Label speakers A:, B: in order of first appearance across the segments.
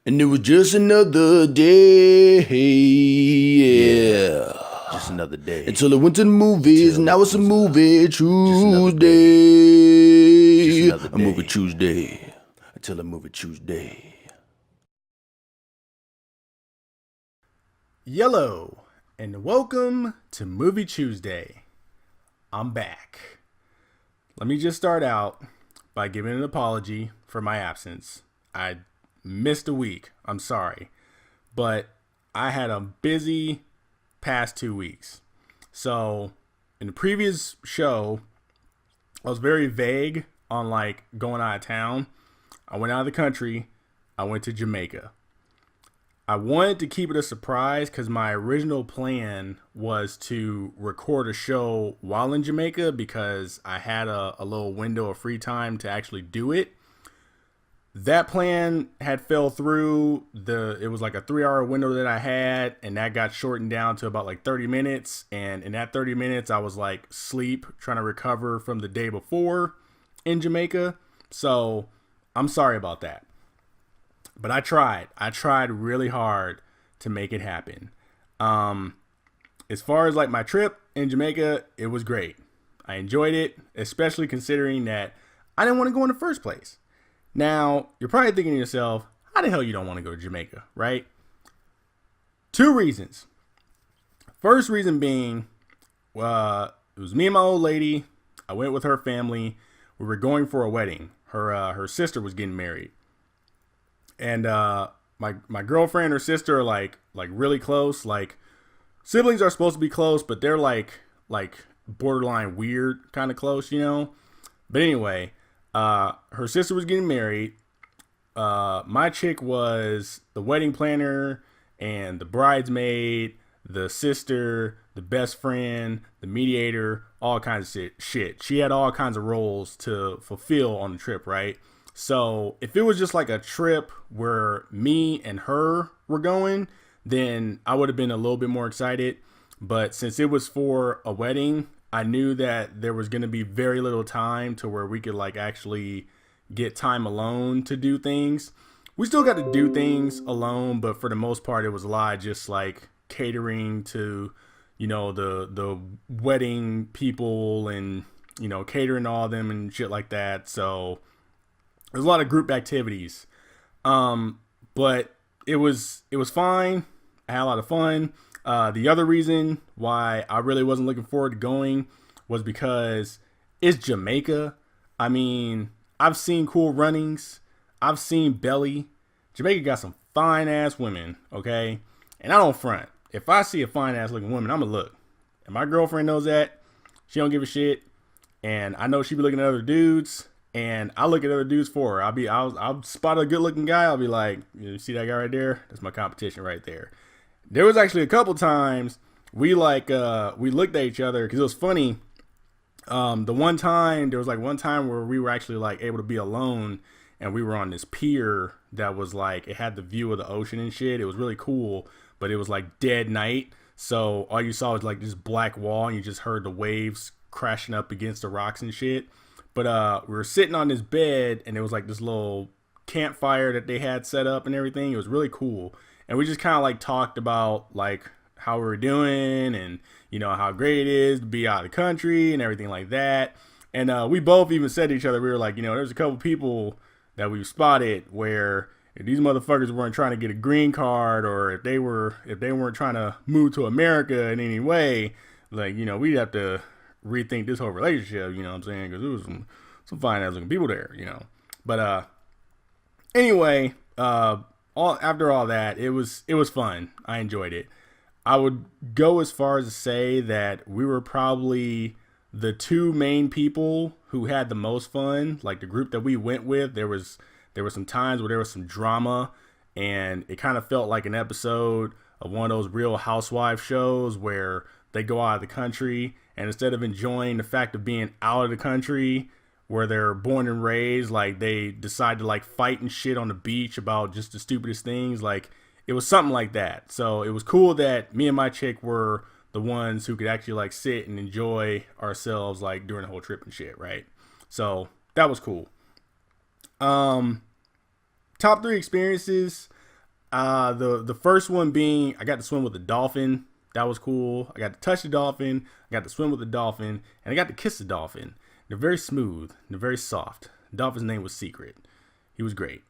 A: And it was just another day, yeah.
B: Just another day.
A: Until I went to the movies, and now it's a movie Tuesday. A movie Tuesday. Until a movie Tuesday.
B: Yellow, and welcome to Movie Tuesday. I'm back. Let me just start out by giving an apology for my absence. I missed a week. I'm sorry. But I had a busy past 2 weeks. So, in the previous show, I was very vague on like going out of town. I went out of the country. I went to Jamaica. I wanted to keep it a surprise because my original plan was to record a show while in Jamaica because I had a little window of free time to actually do it. That plan had fell through. It was like a 3-hour window that I had, and that got shortened down to about like 30 minutes. And in that 30 minutes, I was like asleep, trying to recover from the day before in Jamaica. So I'm sorry about that. But I tried. I tried really hard to make it happen. As far as like my trip in Jamaica, it was great. I enjoyed it, especially considering that I didn't want to go in the first place. Now, you're probably thinking to yourself, how the hell you don't want to go to Jamaica, right? 2 reasons. First reason being, it was me and my old lady. I went with her family. We were going for a wedding. Her sister was getting married. And my girlfriend and her sister are like really close. Like siblings are supposed to be close, but they're like borderline weird kind of close, you know. But anyway, her sister was getting married. My chick was the wedding planner and the bridesmaid, the sister, the best friend, the mediator, all kinds of shit. She had all kinds of roles to fulfill on the trip, right? So if it was just like a trip where me and her were going, then I would have been a little bit more excited. But since it was for a wedding, I knew that there was going to be very little time to where we could like actually get time alone to do things. We still got to do things alone, but for the most part, it was a lot of just like catering to, you know, the wedding people and, you know, catering all of them and shit like that. So there's a lot of group activities, but it was fine. I had a lot of fun. The other reason why I really wasn't looking forward to going was because it's Jamaica. I mean, I've seen Cool Runnings. I've seen Belly. Jamaica got some fine ass women, okay? And I don't front. If I see a fine ass looking woman, I'm gonna look. And my girlfriend knows that. She don't give a shit. And I know she be looking at other dudes. And I look at other dudes for her. I'll spot a good looking guy. I'll be like, you see that guy right there? That's my competition right there. There was actually a couple times we looked at each other because it was funny. There was like one time where we were actually like able to be alone and we were on this pier that was like, it had the view of the ocean and shit. It was really cool, but it was like dead night. So all you saw was like this black wall and you just heard the waves crashing up against the rocks and shit. But we were sitting on this bed and it was like this little campfire that they had set up and everything. It was really cool. And we just kind of like talked about like how we were doing and, you know, how great it is to be out of the country and everything like that. And we both even said to each other, we were like, you know, there's a couple people that we've spotted where if these motherfuckers weren't trying to get a green card or if they weren't trying to move to America in any way, like, you know, we'd have to rethink this whole relationship, you know what I'm saying? Because there was some fine ass looking people there, you know. But anyway, after all that, it was fun. I enjoyed it. I would go as far as to say that we were probably the 2 main people who had the most fun. Like the group that we went with, there were some times where there was some drama, and it kind of felt like an episode of one of those Real Housewives shows where they go out of the country and instead of enjoying the fact of being out of the country where they're born and raised, like they decide to like fight and shit on the beach about just the stupidest things. Like it was something like that. So it was cool that me and my chick were the ones who could actually like sit and enjoy ourselves like during the whole trip and shit, right? So that was cool. Top 3 experiences. The first one being I got to swim with a dolphin. That was cool. I got to touch the dolphin. I got to swim with the dolphin, and I got to kiss the dolphin. They're very smooth. They're very soft. The dolphin's name was Secret. He was great.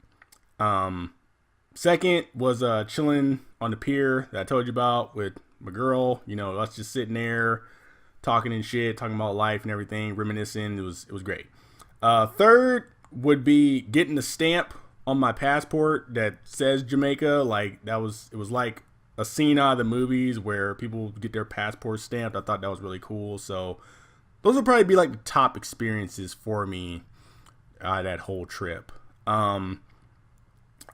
B: Second was chilling on the pier that I told you about with my girl. You know, us just sitting there talking and shit, talking about life and everything, reminiscing. It was great. Third would be getting the stamp on my passport that says Jamaica. Like it was like a scene out of the movies where people get their passport stamped. I thought that was really cool. So those would probably be like the top experiences for me that whole trip. I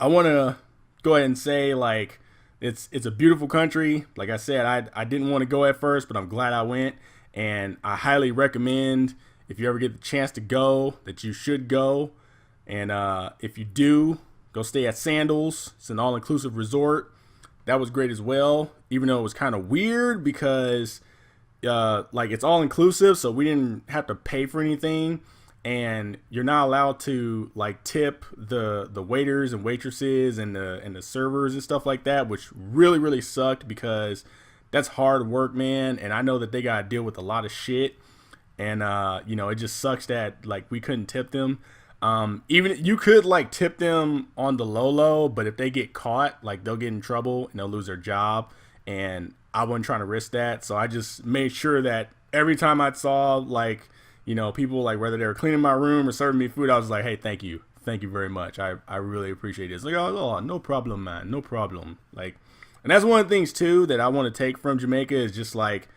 B: want to go ahead and say like it's a beautiful country. Like I said, I didn't want to go at first, but I'm glad I went, and I highly recommend if you ever get the chance to go that you should go. And if you do, go stay at Sandals. It's an all-inclusive resort. That was great as well, even though it was kind of weird because like it's all-inclusive, so we didn't have to pay for anything. And you're not allowed to like tip the waiters and waitresses and the servers and stuff like that, which really sucked because that's hard work, man. And I know that they got to deal with a lot of shit. And, you know, it just sucks that like we couldn't tip them. Even you could like tip them on the low, but if they get caught, like they'll get in trouble and they'll lose their job. And I wasn't trying to risk that. So I just made sure that every time I saw like, you know, people like whether they were cleaning my room or serving me food, I was like, hey, thank you very much. I really appreciate it. It's like, oh, no problem, man. No problem. Like, and that's one of the things too that I want to take from Jamaica is just like,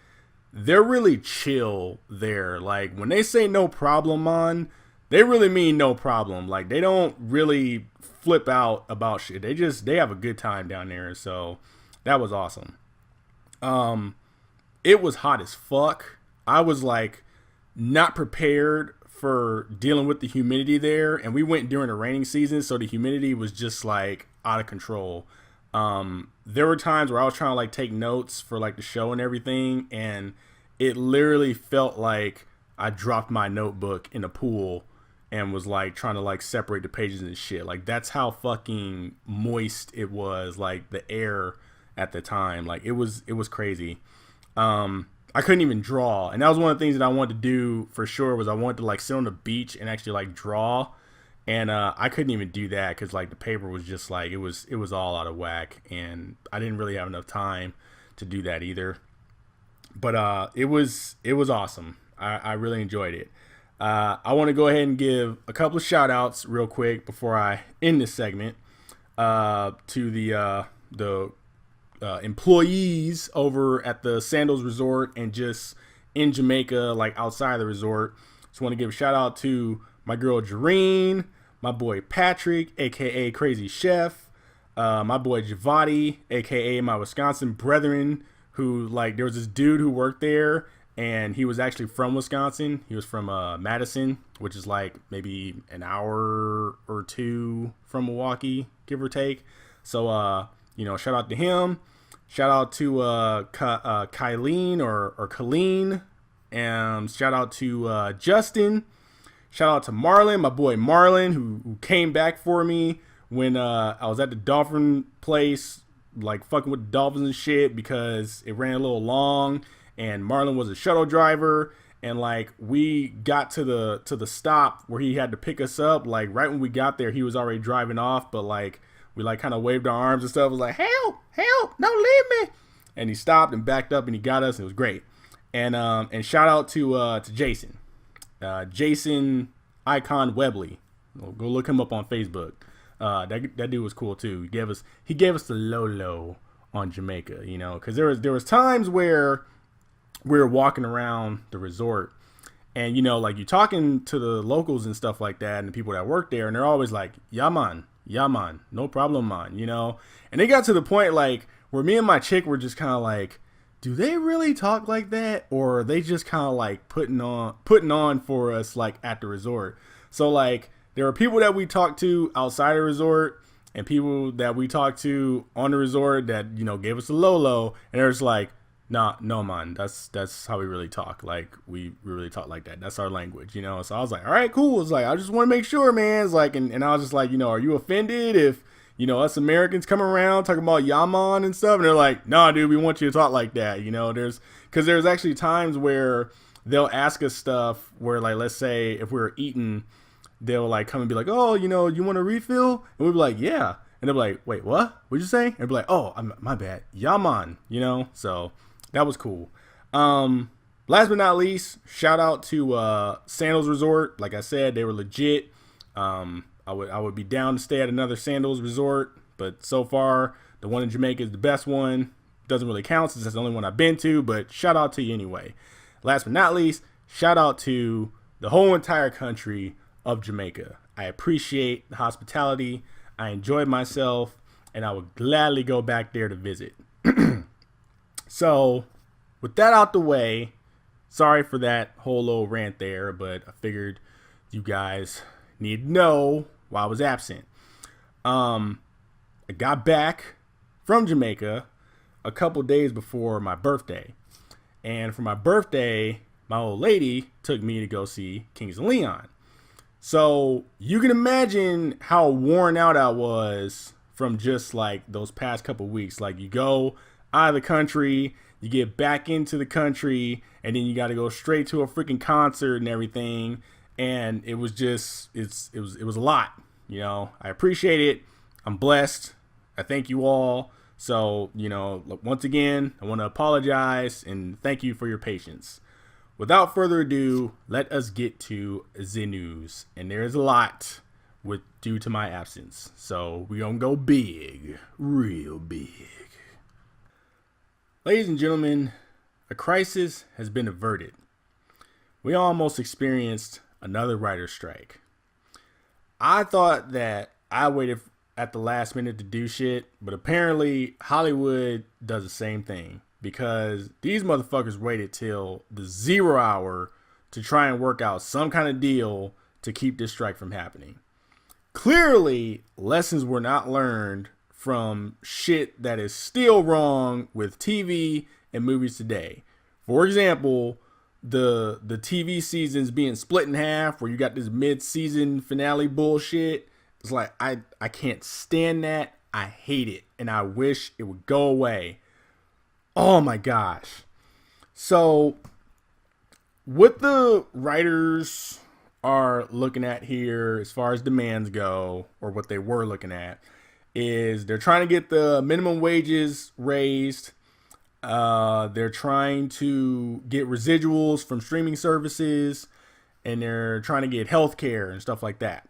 B: they're really chill there. Like when they say no problem, man, they really mean no problem. Like they don't really flip out about shit. They have a good time down there. So that was awesome. It was hot as fuck. I was like not prepared for dealing with the humidity there. And we went during the raining season. So the humidity was just like out of control. There were times where I was trying to like take notes for like the show and everything. And it literally felt like I dropped my notebook in a pool and was like trying to like separate the pages and shit. Like that's how fucking moist it was, like the air at the time. Like it was crazy. I couldn't even draw. And that was one of the things that I wanted to do for sure was I wanted to like sit on the beach and actually like draw. And I couldn't even do that because like the paper was just like it was all out of whack, and I didn't really have enough time to do that either. But it was awesome. I really enjoyed it. I want to go ahead and give a couple of shout outs real quick before I end this segment to the employees over at the Sandals Resort and just in Jamaica, like outside the resort. Just want to give a shout out to my girl Jareen, my boy Patrick, aka Crazy Chef, my boy Javati, aka my Wisconsin brethren, who like there was this dude who worked there and he was actually from Wisconsin. He was from Madison, which is like maybe an hour or two from Milwaukee, give or take. So you know, shout out to him. Shout out to Kylene or Colleen. And shout out to Justin. Shout out to Marlon, my boy Marlon, who came back for me when I was at the dolphin place, like fucking with the dolphins and shit because it ran a little long. And Marlon was a shuttle driver, and like we got to the stop where he had to pick us up. Like right when we got there, he was already driving off, but like we like kind of waved our arms and stuff. It was like, help, don't leave me. And he stopped and backed up and he got us, and it was great. And shout out to Jason. Jason Icon Webley. Go look him up on Facebook. That dude was cool too. He gave us the low on Jamaica, you know, because there was times where we were walking around the resort, and you know, like you're talking to the locals and stuff like that, and the people that work there, and they're always like, yeah man, no problem man, you know. And it got to the point like where me and my chick were just kind of like, do they really talk like that, or are they just kind of like putting on for us like at the resort? So like there were people that we talked to outside the resort and people that we talked to on the resort that, you know, gave us a low, and they're just like, no man, that's how we really talk. Like we really talk like that. That's our language, you know. So I was like, all right, cool. It's like I just want to make sure, man. It's like, and I was just like, you know, are you offended if us Americans come around talking about yaman and stuff, and they're like, nah, dude, we want you to talk like that. There's actually times where they'll ask us stuff where, like, let's say if we were eating, they'll like come and be like, oh, you want a refill? And we'll be like, yeah. And they'll be like, wait, what? What'd you say? And they'll be like, oh, my bad. Yaman, So that was cool. Last but not least, shout out to Sandals Resort. Like I said, they were legit. I would be down to stay at another Sandals Resort, but so far the one in Jamaica is the best one. Doesn't really count since that's the only one I've been to, but shout out to you anyway. Last but not least, shout out to the whole entire country of Jamaica. I appreciate the hospitality. I enjoyed myself, and I would gladly go back there to visit. So, with that out the way, sorry for that whole little rant there, but I figured you guys need to know why I was absent. I got back from Jamaica a couple days before my birthday. And for my birthday, my old lady took me to go see Kingsman and Leon. So you can imagine how worn out I was from just like those past couple weeks. Like, you go out of the country, you get back into the country, and then you got to go straight to a freaking concert and everything. And it was just, it was a lot, I appreciate it. I'm blessed. I thank you all. So, look, once again, I want to apologize and thank you for your patience. Without further ado, let us get to the news. And there is a lot due to my absence. So we're going to go big, real big. Ladies and gentlemen, a crisis has been averted. We almost experienced another writer's strike. I thought that I waited at the last minute to do shit, but apparently Hollywood does the same thing. Because these motherfuckers waited till the 0 hour to try and work out some kind of deal to keep this strike from happening. Clearly, lessons were not learned from shit that is still wrong with TV and movies today. For example, the TV seasons being split in half, where you got this mid-season finale bullshit. It's like, I can't stand that. I hate it. And I wish it would go away. Oh my gosh. So what the writers are looking at here as far as demands go, or what they were looking at, is they're trying to get the minimum wages raised. They're trying to get residuals from streaming services, and they're trying to get healthcare and stuff like that.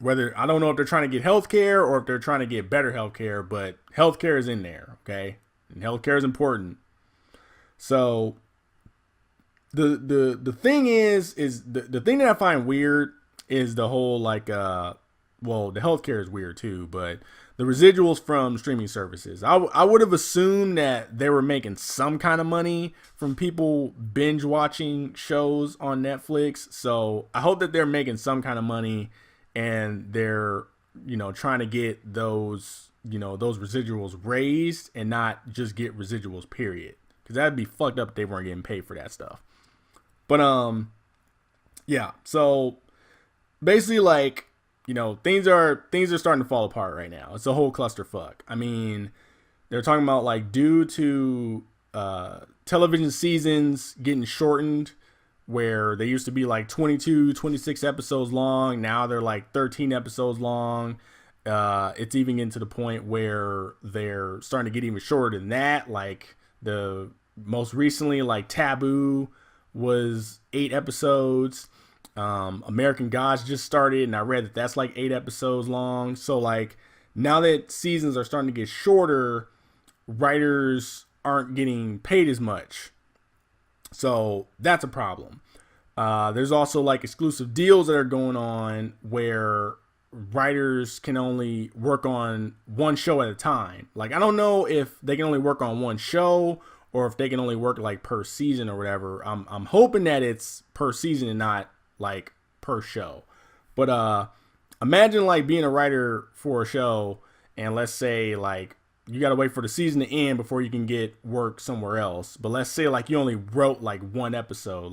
B: I don't know if they're trying to get healthcare or if they're trying to get better healthcare, but healthcare is in there. Okay. And healthcare is important. So the thing is the thing that I find weird is the whole the healthcare is weird too, but the residuals from streaming services. I would have assumed that they were making some kind of money from people binge watching shows on Netflix. So I hope that they're making some kind of money and they're, trying to get those residuals raised and not just get residuals, period. Because that'd be fucked up if they weren't getting paid for that stuff. But, yeah. So basically, things are starting to fall apart right now. It's a whole clusterfuck. I mean, they're talking about due to television seasons getting shortened, where they used to be 22, 26 episodes long. Now they're 13 episodes long. It's even getting to the point where they're starting to get even shorter than that. The most recently, Taboo was 8 episodes. American Gods just started, and I read that that's 8 episodes long. So now that seasons are starting to get shorter, writers aren't getting paid as much. So that's a problem. There's also exclusive deals that are going on where writers can only work on one show at a time. I don't know if they can only work on one show or if they can only work per season or whatever. I'm hoping that it's per season and not per show. But imagine being a writer for a show, and let's say you got to wait for the season to end before you can get work somewhere else. But let's say you only wrote one episode.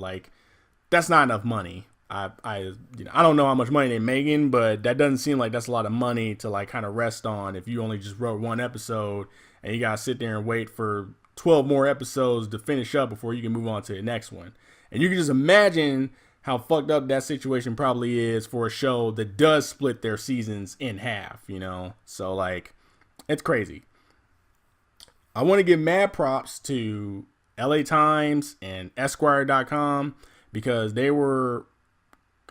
B: That's not enough money. I don't know how much money they're making, but that doesn't seem like that's a lot of money to like kind of rest on if you only just wrote one episode and you gotta sit there and wait for 12 more episodes to finish up before you can move on to the next one. And you can just imagine how fucked up that situation probably is for a show that does split their seasons in half, you know? So like, it's crazy. I want to give mad props to LA Times and Esquire.com because they were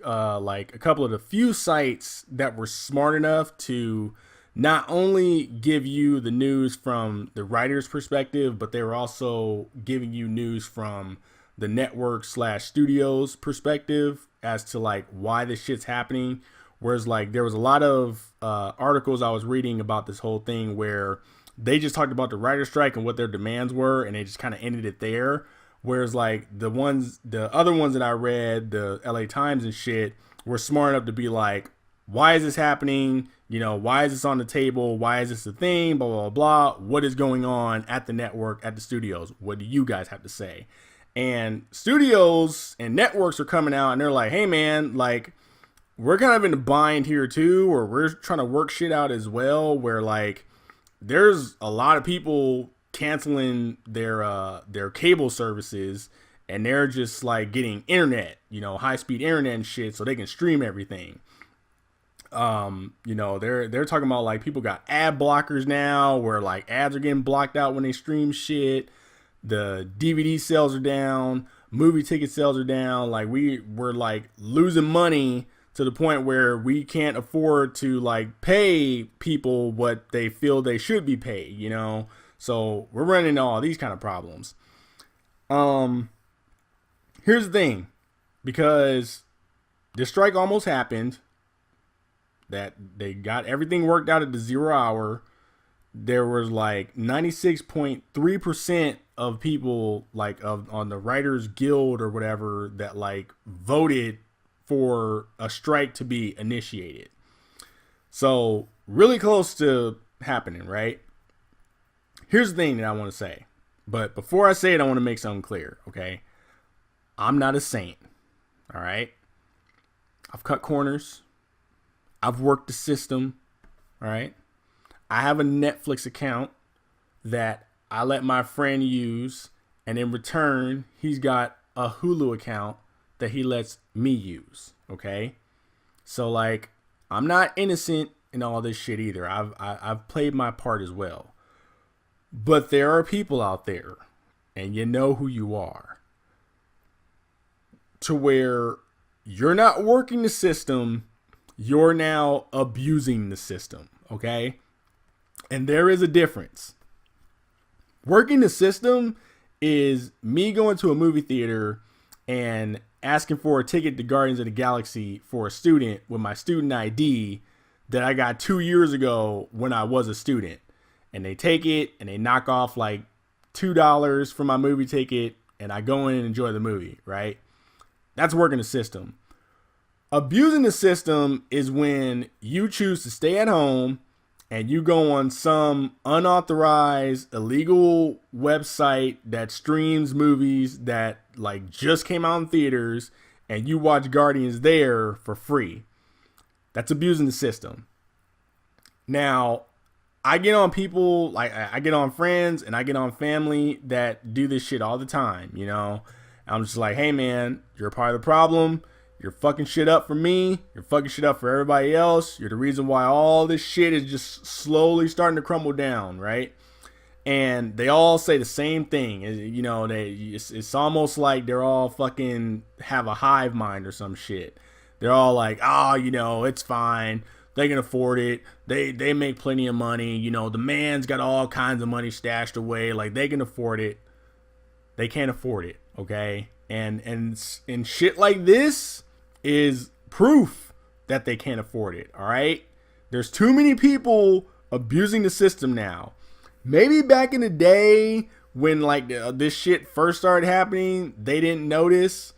B: like a couple of the few sites that were smart enough to not only give you the news from the writer's perspective, but they were also giving you news from the network / studios perspective as to like why this shit's happening. Whereas like there was a lot of articles I was reading about this whole thing where they just talked about the writer's strike and what their demands were, and they just kind of ended it there. Whereas like the other ones that I read, the LA Times and shit, were smart enough to be like, why is this happening? You know, why is this on the table? Why is this a thing? Blah, blah, blah. What is going on at the network, at the studios? What do you guys have to say? And studios and networks are coming out and they're like, hey man, like we're kind of in a bind here too, or we're trying to work shit out as well, where like there's a lot of people canceling their cable services and they're just like getting internet, you know, high speed internet and shit so they can stream everything. You know, they're talking about like people got ad blockers now where like ads are getting blocked out when they stream shit. The DVD sales are down, movie ticket sales are down. Like we're like losing money to the point where we can't afford to like pay people what they feel they should be paid, you know? So we're running into all these kind of problems. Here's the thing, because the strike almost happened, that they got everything worked out at the 0 hour. There was like 96.3% of people like on the Writers Guild or whatever that like voted for a strike to be initiated. So really close to happening, right? Here's the thing that I want to say. But before I say it, I want to make something clear, okay? I'm not a saint, all right? I've cut corners. I've worked the system, all right? I have a Netflix account that I let my friend use, and in return, he's got a Hulu account that he lets me use, okay? So, like, I'm not innocent in all this shit either. I've played my part as well. But there are people out there, and you know who you are, to where you're not working the system, you're now abusing the system, okay? And there is a difference. Working the system is me going to a movie theater and asking for a ticket to Guardians of the Galaxy for a student with my student ID that I got 2 years ago when I was a student. And they take it and they knock off like $2 for my movie ticket and I go in and enjoy the movie, right? That's working the system. Abusing the system is when you choose to stay at home and you go on some unauthorized, illegal website that streams movies that like just came out in theaters and you watch Guardians there for free. That's abusing the system. Now, I get on people, like I get on friends and I get on family that do this shit all the time, you know? I'm just like, hey man, you're a part of the problem. You're fucking shit up for me. You're fucking shit up for everybody else. You're the reason why all this shit is just slowly starting to crumble down, right? And they all say the same thing. You know, it's almost like they're all fucking have a hive mind or some shit. They're all like, oh, you know, it's fine. They can afford it. They make plenty of money. You know, the man's got all kinds of money stashed away. Like, they can afford it. They can't afford it, okay? And shit like this is proof that they can't afford it, all right? There's too many people abusing the system now. Maybe back in the day when, like, this shit first started happening, they didn't notice.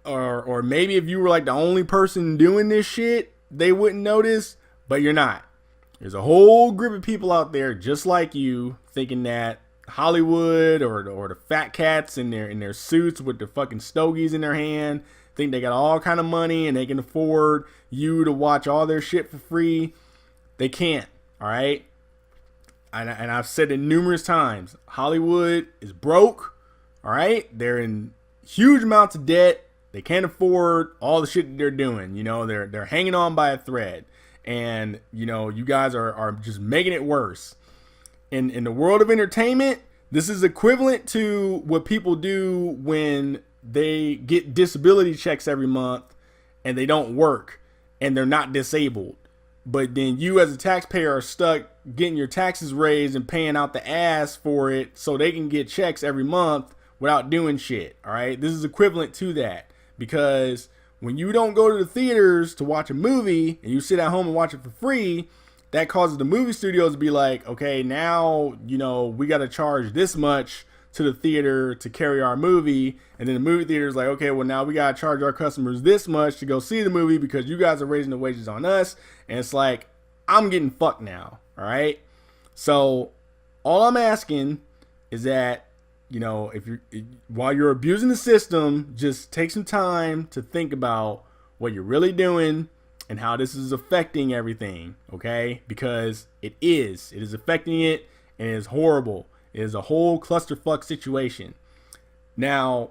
B: Or maybe if you were, like, the only person doing this shit, they wouldn't notice, but you're not. There's a whole group of people out there just like you thinking that Hollywood or the fat cats in their suits with their fucking stogies in their hand think they got all kind of money and they can afford you to watch all their shit for free. They can't. All right. And I've said it numerous times. Hollywood is broke. All right. They're in huge amounts of debt. They can't afford all the shit that they're doing. You know, they're hanging on by a thread. And, you know, you guys are just making it worse. In the world of entertainment, this is equivalent to what people do when they get disability checks every month and they don't work and they're not disabled. But then you as a taxpayer are stuck getting your taxes raised and paying out the ass for it so they can get checks every month without doing shit. All right. This is equivalent to that, because when you don't go to the theaters to watch a movie and you sit at home and watch it for free, that causes the movie studios to be like, okay, now, you know, we got to charge this much to the theater to carry our movie. And then the movie theater is like, okay, well, now we got to charge our customers this much to go see the movie because you guys are raising the wages on us. And it's like, I'm getting fucked now. All right. So all I'm asking is that, you know, while you're abusing the system, just take some time to think about what you're really doing and how this is affecting everything. Okay. Because it is affecting it, and it is horrible. It is a whole clusterfuck situation. Now,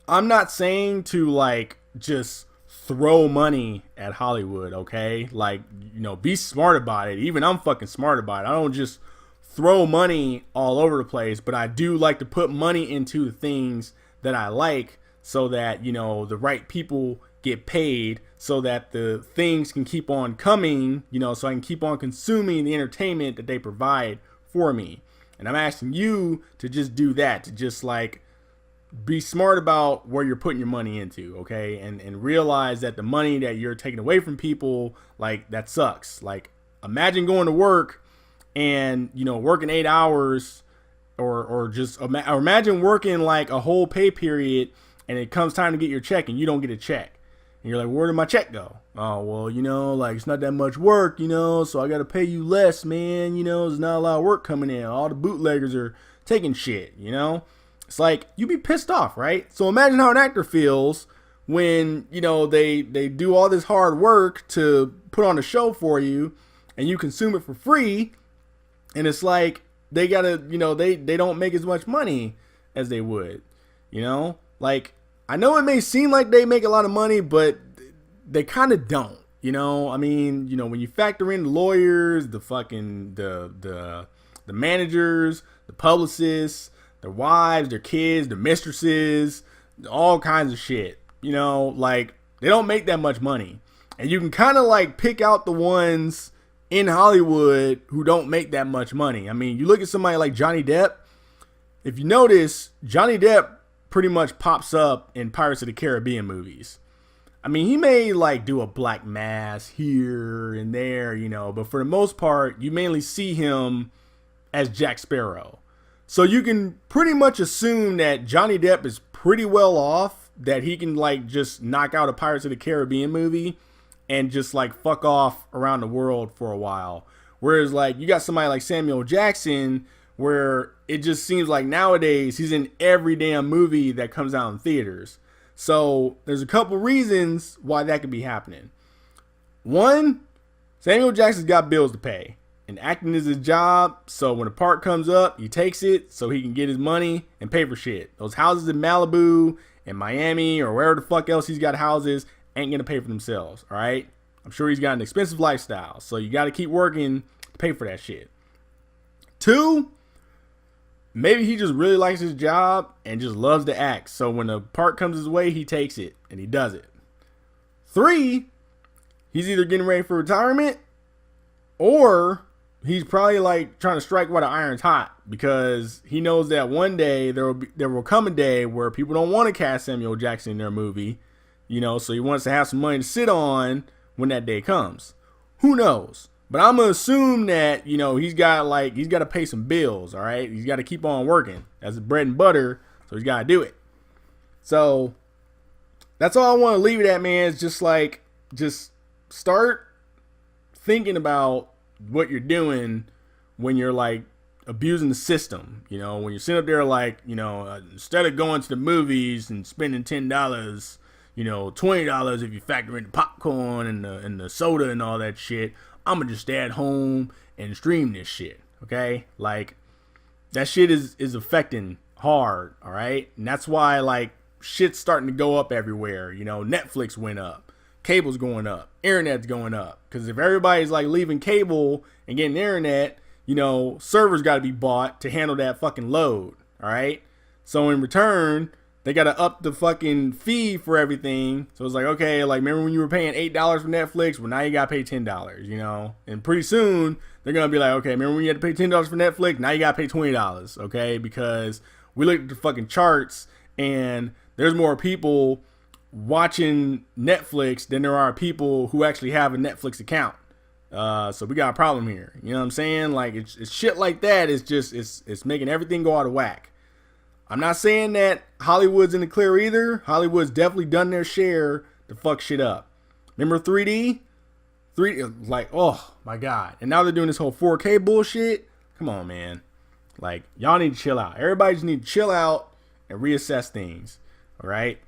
B: I'm not saying to like just throw money at Hollywood, okay? Like, you know, be smart about it. Even I'm fucking smart about it. I don't just throw money all over the place, but I do like to put money into the things that I like so that, you know, the right people get paid so that the things can keep on coming, you know, so I can keep on consuming the entertainment that they provide for me. And I'm asking you to just do that, to just like be smart about where you're putting your money into, okay? And realize that the money that you're taking away from people, like, that sucks. Like, imagine going to work and, you know, working 8 hours or imagine working like a whole pay period and it comes time to get your check and you don't get a check. And you're like, where did my check go? Oh, well, you know, like, it's not that much work, you know, so I got to pay you less, man. You know, there's not a lot of work coming in. All the bootleggers are taking shit, you know? It's like, you be pissed off, right? So imagine how an actor feels when, you know, they do all this hard work to put on a show for you and you consume it for free. And it's like, they gotta, you know, they don't make as much money as they would, you know? Like, I know it may seem like they make a lot of money, but they kind of don't, you know? I mean, you know, when you factor in the lawyers, the fucking, the managers, the publicists, their wives, their kids, their mistresses, all kinds of shit, you know, like, they don't make that much money. And you can kind of like pick out the ones in Hollywood who don't make that much money. I mean, you look at somebody like Johnny Depp. If you notice, Johnny Depp pretty much pops up in Pirates of the Caribbean movies. I mean, he may like do a Black Mass here and there, you know, but for the most part, you mainly see him as Jack Sparrow. So you can pretty much assume that Johnny Depp is pretty well off, that he can like just knock out a Pirates of the Caribbean movie and just like fuck off around the world for a while. Whereas like you got somebody like Samuel Jackson, where it just seems like nowadays he's in every damn movie that comes out in theaters. So there's a couple reasons why that could be happening. One, Samuel Jackson's got bills to pay, and acting is his job. So when a part comes up, he takes it so he can get his money and pay for shit. Those houses in Malibu and Miami or wherever the fuck else he's got houses ain't gonna pay for themselves. All right. I'm sure he's got an expensive lifestyle, so you got to keep working to pay for that shit. Two, maybe he just really likes his job and just loves to act. So when a part comes his way, he takes it and he does it. Three, he's either getting ready for retirement or he's probably like trying to strike while the iron's hot, because he knows that one day there will come a day where people don't want to cast Samuel Jackson in their movie, you know, so he wants to have some money to sit on when that day comes. Who knows? But I'm going to assume that, you know, he's got to pay some bills, all right? He's got to keep on working. That's his bread and butter, so he's got to do it. So that's all I want to leave it at, man. Is just start thinking about what you're doing when you're like abusing the system. You know, when you're sitting up there like, you know, instead of going to the movies and spending $10, $20 if you factor in the popcorn and the soda and all that shit. I'm gonna just stay at home and stream this shit. Okay, like that shit is affecting hard. All right, and that's why like shit's starting to go up everywhere. Netflix went up, cable's going up, internet's going up. Because if everybody's like leaving cable and getting internet, servers got to be bought to handle that fucking load. All right, so in return, they got to up the fucking fee for everything. So it's like, okay, like remember when you were paying $8 for Netflix? Well, now you got to pay $10, And pretty soon, they're going to be like, okay, remember when you had to pay $10 for Netflix? Now you got to pay $20, okay? Because we looked at the fucking charts and there's more people watching Netflix than there are people who actually have a Netflix account. So we got a problem here. You know what I'm saying? Like it's shit like that. It's making everything go out of whack. I'm not saying that Hollywood's in the clear either. Hollywood's definitely done their share to fuck shit up. Remember 3D? 3D, like, oh my God. And now they're doing this whole 4K bullshit. Come on, man. Like, y'all need to chill out. Everybody just need to chill out and reassess things. All right?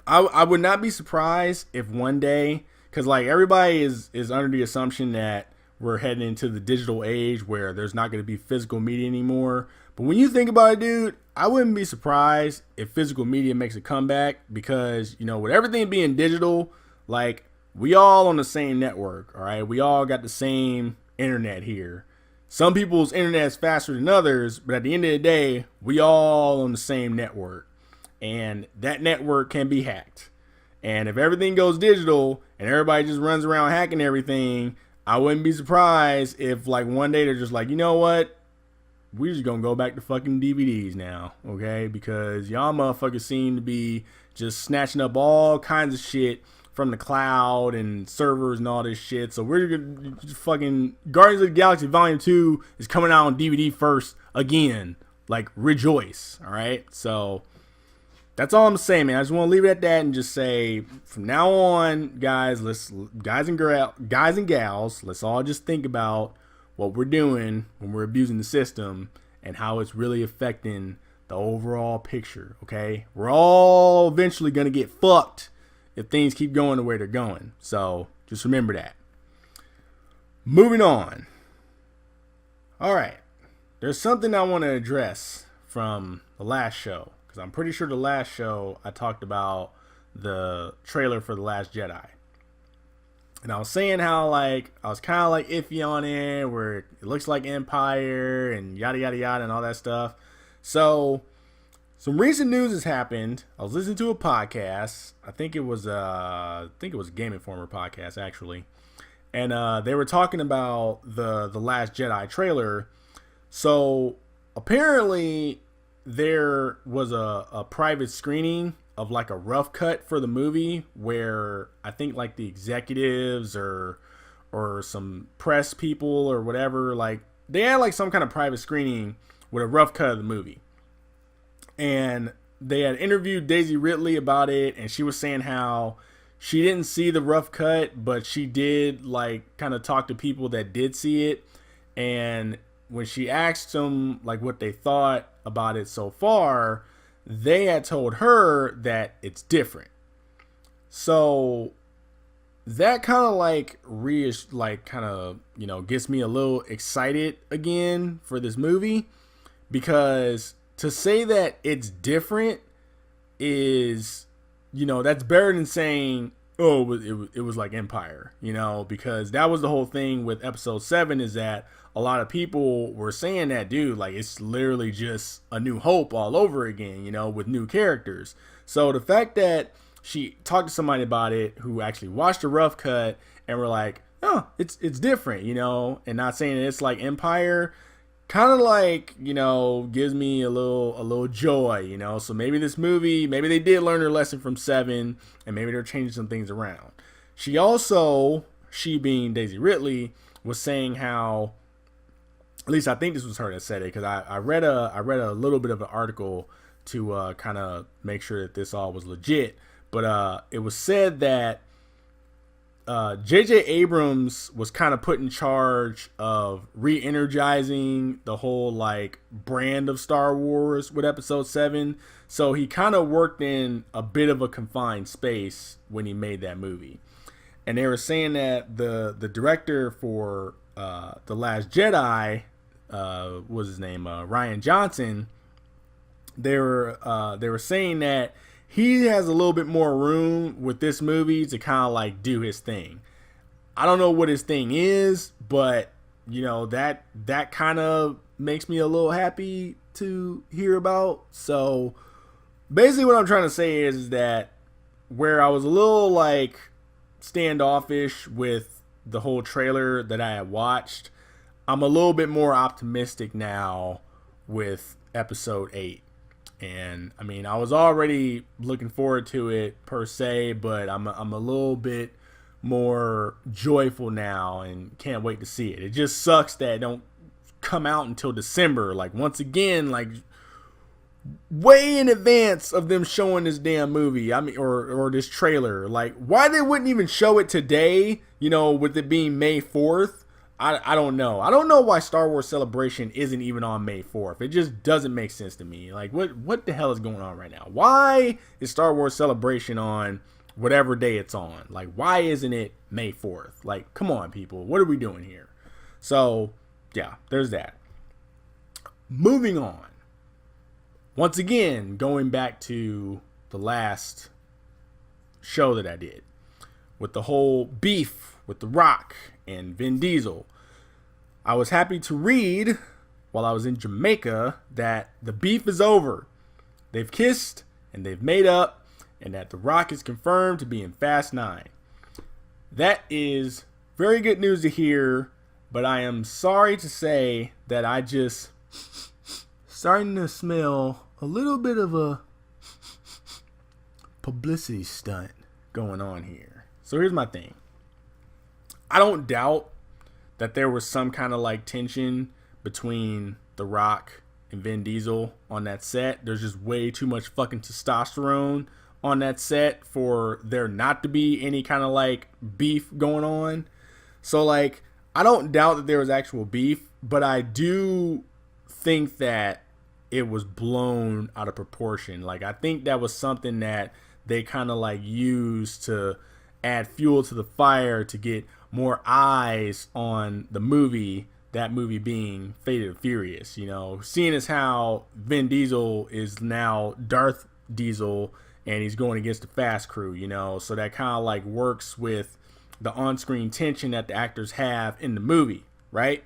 B: I would not be surprised if one day, because like everybody is under the assumption that we're heading into the digital age where there's not going to be physical media anymore. But when you think about it, dude, I wouldn't be surprised if physical media makes a comeback because, with everything being digital, like we all on the same network. All right. We all got the same internet here. Some people's internet is faster than others, but at the end of the day, we all on the same network and that network can be hacked. And if everything goes digital and everybody just runs around hacking everything, I wouldn't be surprised if like one day they're just like, you know what? We're just gonna go back to fucking DVDs now, okay? Because y'all motherfuckers seem to be just snatching up all kinds of shit from the cloud and servers and all this shit. So we're gonna just fucking Guardians of the Galaxy Volume 2 is coming out on DVD first again. Like rejoice, all right? So that's all I'm saying, man. I just want to leave it at that and just say from now on, guys and gals, let's all just think about what we're doing when we're abusing the system and how it's really affecting the overall picture, okay? We're all eventually going to get fucked if things keep going the way they're going. So just remember that. Moving on. All right. There's something I want to address from the last show, because I'm pretty sure the last show I talked about the trailer for The Last Jedi. And I was saying how, like, I was kind of, like, iffy on it, where it looks like Empire and yada, yada, yada, and all that stuff. So, some recent news has happened. I was listening to a podcast. I think it was a Game Informer podcast, actually. And they were talking about the Last Jedi trailer. So, apparently, there was a private screening of like a rough cut for the movie where I think like the executives or some press people or whatever, like they had like some kind of private screening with a rough cut of the movie. And they had interviewed Daisy Ridley about it, and she was saying how she didn't see the rough cut, but she did like kind of talk to people that did see it. And when she asked them like what they thought about it so far, they had told her that it's different. So that kind of gets me a little excited again for this movie, because to say that it's different is, that's better than saying, oh, it was like Empire, because that was the whole thing with episode 7, is that a lot of people were saying that, dude, like it's literally just A New Hope all over again, with new characters. So the fact that she talked to somebody about it who actually watched a rough cut and were like, oh, it's different, and not saying that it's like Empire, kind of like, gives me a little joy, So maybe this movie, maybe they did learn their lesson from 7 and maybe they're changing some things around. She being Daisy Ridley, was saying how, at least I think this was her that said it, because I read a little bit of an article to kind of make sure that this all was legit. But it was said that J.J. Abrams was kind of put in charge of re-energizing the whole like brand of Star Wars with Episode 7. So he kind of worked in a bit of a confined space when he made that movie. And they were saying that the director for The Last Jedi, what was his name, Rian Johnson, they were saying that he has a little bit more room with this movie to kind of like do his thing. I don't know what his thing is, but you know, that kind of makes me a little happy to hear about. So basically what I'm trying to say is that where I was a little like standoffish with the whole trailer that I had watched, I'm a little bit more optimistic now with episode 8. And I mean, I was already looking forward to it per se, but I'm a little bit more joyful now and can't wait to see it. It just sucks that it don't come out until December. Like once again, like way in advance of them showing this damn movie. I mean, or this trailer. Like why they wouldn't even show it today, you know, with it being May 4th. I don't know. I don't know why Star Wars Celebration isn't even on May 4th. It just doesn't make sense to me. Like, what the hell is going on right now? Why is Star Wars Celebration on whatever day it's on? Like, why isn't it May 4th? Like, come on, people. What are we doing here? So, yeah, there's that. Moving on. Once again, going back to the last show that I did with the whole beef with The Rock and Vin Diesel. I was happy to read while I was in Jamaica that the beef is over. They've kissed and they've made up, and that The Rock is confirmed to be in Fast 9. That is very good news to hear, but I am sorry to say that I just starting to smell a little bit of a publicity stunt going on here. So here's my thing. I don't doubt that there was some kind of like tension between The Rock and Vin Diesel on that set. There's just way too much fucking testosterone on that set for there not to be any kind of like beef going on. So like, I don't doubt that there was actual beef, but I do think that it was blown out of proportion. Like, I think that was something that they kind of like used to add fuel to the fire to get more eyes on the movie, that movie being Fate and Furious. You know, seeing as how Vin Diesel is now Darth Diesel and he's going against the Fast Crew, you know, so that kind of like works with the on-screen tension that the actors have in the movie, right?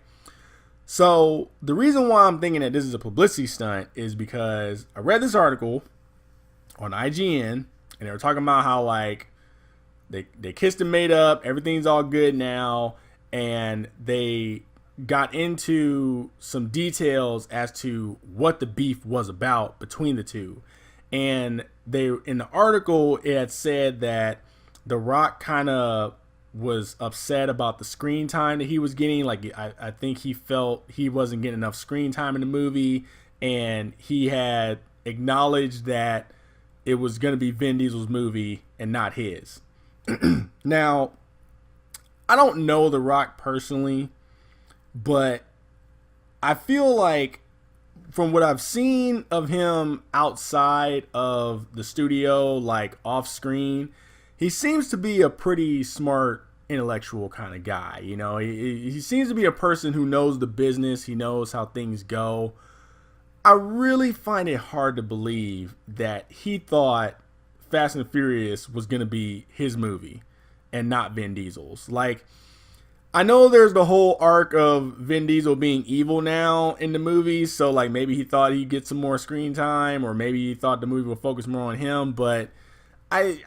B: So the reason why I'm thinking that this is a publicity stunt is because I read this article on IGN and they were talking about how like they kissed and made up, everything's all good now, and they got into some details as to what the beef was about between the two. And they, in the article, it had said that The Rock kind of was upset about the screen time that he was getting. Like, I think he felt he wasn't getting enough screen time in the movie, and he had acknowledged that it was going to be Vin Diesel's movie and not his. Now, I don't know The Rock personally, but I feel like from what I've seen of him outside of the studio, like off screen, he seems to be a pretty smart, intellectual kind of guy. You know, he seems to be a person who knows the business. He knows how things go. I really find it hard to believe that he thought Fast and Furious was going to be his movie and not Vin Diesel's. Like, I know there's the whole arc of Vin Diesel being evil now in the movies, so like maybe he thought he'd get some more screen time, or maybe he thought the movie would focus more on him, but I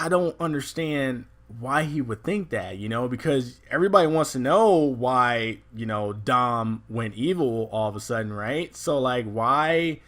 B: don't understand why he would think that, you know, because everybody wants to know why, you know, Dom went evil all of a sudden, right? So like why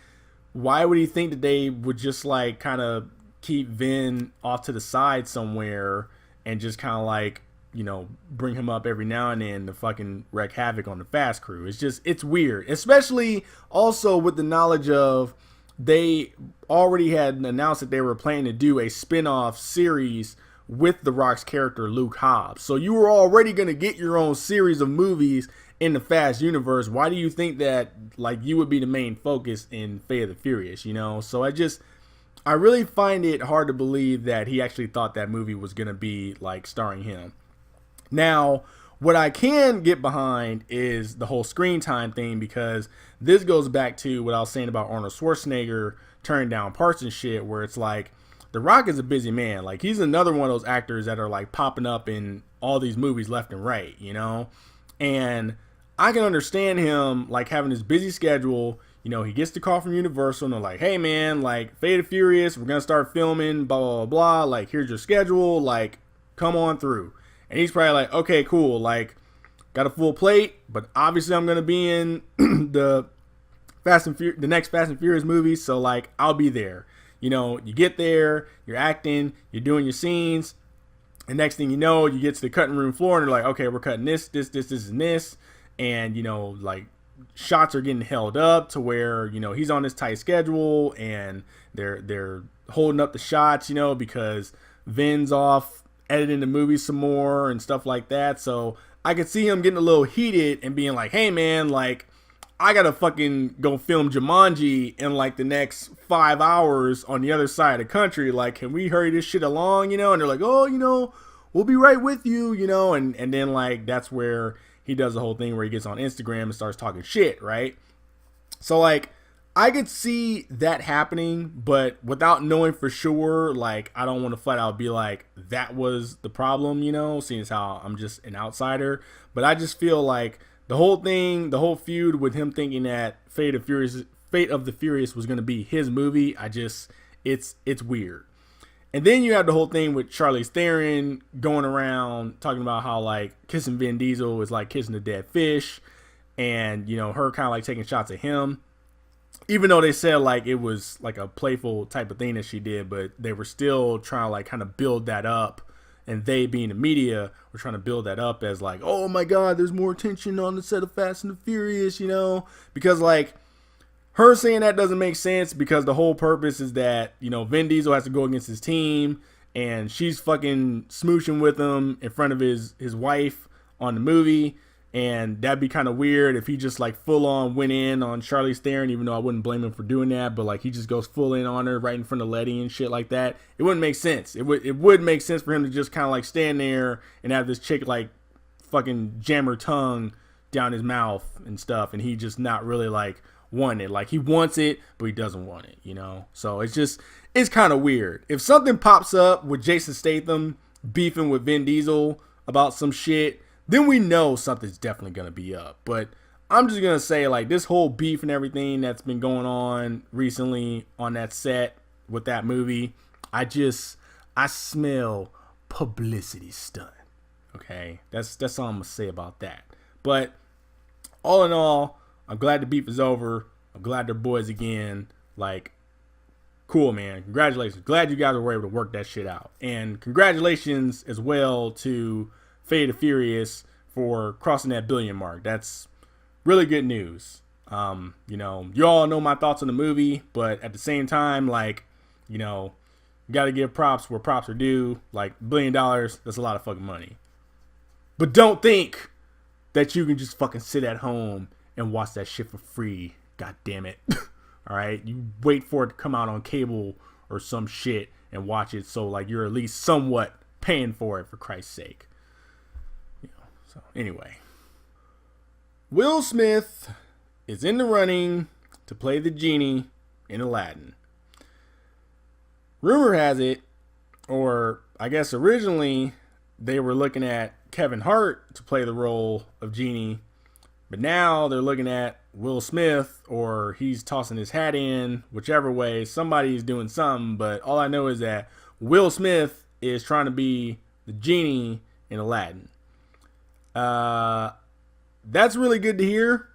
B: would he think that they would just like kind of keep Vin off to the side somewhere and just kind of like, you know, bring him up every now and then to fucking wreak havoc on the Fast Crew? It's just, it's weird, especially also with the knowledge of they already had announced that they were planning to do a spin-off series with The Rock's character Luke Hobbs. So you were already going to get your own series of movies in the Fast universe. Why do you think that like you would be the main focus in Fate of the Furious, you know? So I really find it hard to believe that he actually thought that movie was going to be like starring him. Now, what I can get behind is the whole screen time thing, because this goes back to what I was saying about Arnold Schwarzenegger turning down parts and shit, where it's like The Rock is a busy man. Like, he's another one of those actors that are like popping up in all these movies left and right, you know? And I can understand him like having this busy schedule. You know, he gets the call from Universal and they're like, hey man, like Fate of Furious, we're going to start filming, blah, blah, blah, blah. Like, here's your schedule. Like, come on through. And he's probably like, okay, cool. Like, got a full plate, but obviously I'm going to be in the next Fast and Furious movie. So like, I'll be there. You know, you get there, you're acting, you're doing your scenes. And next thing you know, you get to the cutting room floor and they're like, okay, we're cutting this, and this. And, you know, like shots are getting held up to where, you know, he's on this tight schedule and they're holding up the shots, you know, because Vin's off editing the movie some more and stuff like that. So I could see him getting a little heated and being like, hey man, like I gotta fucking go film Jumanji in like the next 5 hours on the other side of the country. Like, can we hurry this shit along, you know? And they're like, oh, you know, we'll be right with you, you know? And then like, that's where he does the whole thing where he gets on Instagram and starts talking shit, right? So like, I could see that happening, but without knowing for sure, like, I don't want to flat out be like, that was the problem, you know, seeing as how I'm just an outsider. But I just feel like the whole thing, the whole feud with him thinking that Fate of the Furious was going to be his movie, it's weird. And then you have the whole thing with Charlize Theron going around talking about how, like, kissing Vin Diesel is like kissing a dead fish. And, you know, her kind of like taking shots at him. Even though they said like it was like a playful type of thing that she did, but they were still trying to like kind of build that up. And they, being the media, were trying to build that up as like, oh my God, there's more tension on the set of Fast and the Furious, you know? Because like, her saying that doesn't make sense, because the whole purpose is that, you know, Vin Diesel has to go against his team and she's fucking smooching with him in front of his wife on the movie. And that'd be kind of weird if he just like full on went in on Charlize Theron, even though I wouldn't blame him for doing that. But like, he just goes full in on her right in front of Letty and shit like that. It wouldn't make sense. It would make sense for him to just kind of like stand there and have this chick like fucking jam her tongue down his mouth and stuff. And he just not really like want it. Like, he wants it, but he doesn't want it, you know? So it's kind of weird. If something pops up with Jason Statham beefing with Vin Diesel about some shit, then we know something's definitely going to be up. But I'm just going to say, like, this whole beef and everything that's been going on recently on that set with that movie, I smell publicity stunt. Okay? That's all I'm going to say about that. But all in all, I'm glad the beef is over. I'm glad they're boys again. Like, cool, man. Congratulations. Glad you guys were able to work that shit out. And congratulations as well to Fate of Furious for crossing that billion mark. That's really good news. You know, you all know my thoughts on the movie, but at the same time, like, you know, you got to give props where props are due. Like, $1 billion, that's a lot of fucking money. But don't think that you can just fucking sit at home and watch that shit for free. God damn it. All right. You wait for it to come out on cable or some shit and watch it. So like, you're at least somewhat paying for it, for Christ's sake. So anyway, Will Smith is in the running to play the genie in Aladdin. Rumor has it, or I guess originally they were looking at Kevin Hart to play the role of Genie, but now they're looking at Will Smith, or he's tossing his hat in, whichever way. Somebody's doing something, but all I know is that Will Smith is trying to be the genie in Aladdin. That's really good to hear.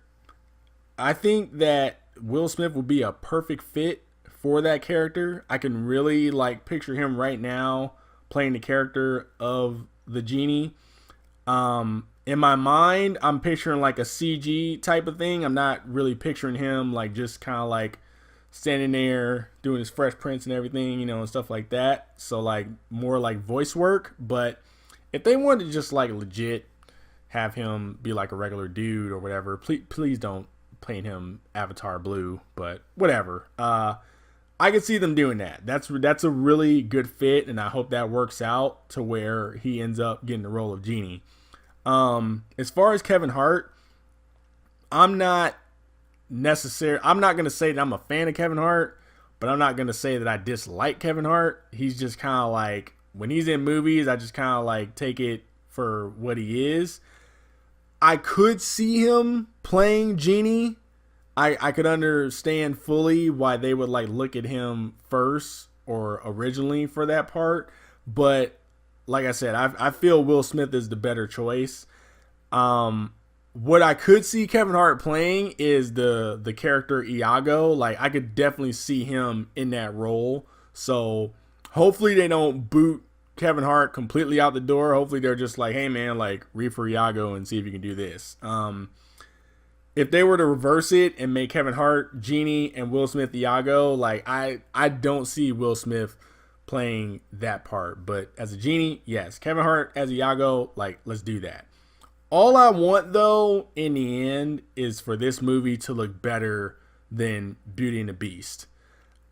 B: I think that Will Smith will be a perfect fit for that character. I can really like picture him right now playing the character of the genie. In my mind, I'm picturing like a CG type of thing. I'm not really picturing him like just kind of like standing there doing his Fresh Prince and everything, and stuff like that. So like more like voice work. But if they wanted to just like legit have him be like a regular dude or whatever, please don't paint him Avatar blue. But whatever. I could see them doing that. That's a really good fit, and I hope that works out to where he ends up getting the role of Genie. As far as Kevin Hart, I'm not going to say that I'm a fan of Kevin Hart, but I'm not going to say that I dislike Kevin Hart. He's just kind of like, when he's in movies, I just kind of like take it for what he is. I could see him playing Genie. I could understand fully why they would like look at him first or originally for that part. But like I said, I feel Will Smith is the better choice. What I could see Kevin Hart playing is the character Iago. Like, I could definitely see him in that role. So hopefully they don't boot Kevin Hart completely out the door. Hopefully they're just like, hey man, like read for Iago and see if you can do this. If they were to reverse it and make Kevin Hart Genie and Will Smith Iago, like I don't see Will Smith playing that part. But as a Genie, yes. Kevin Hart as Iago, like, let's do that. All I want, though, in the end, is for this movie to look better than Beauty and the Beast.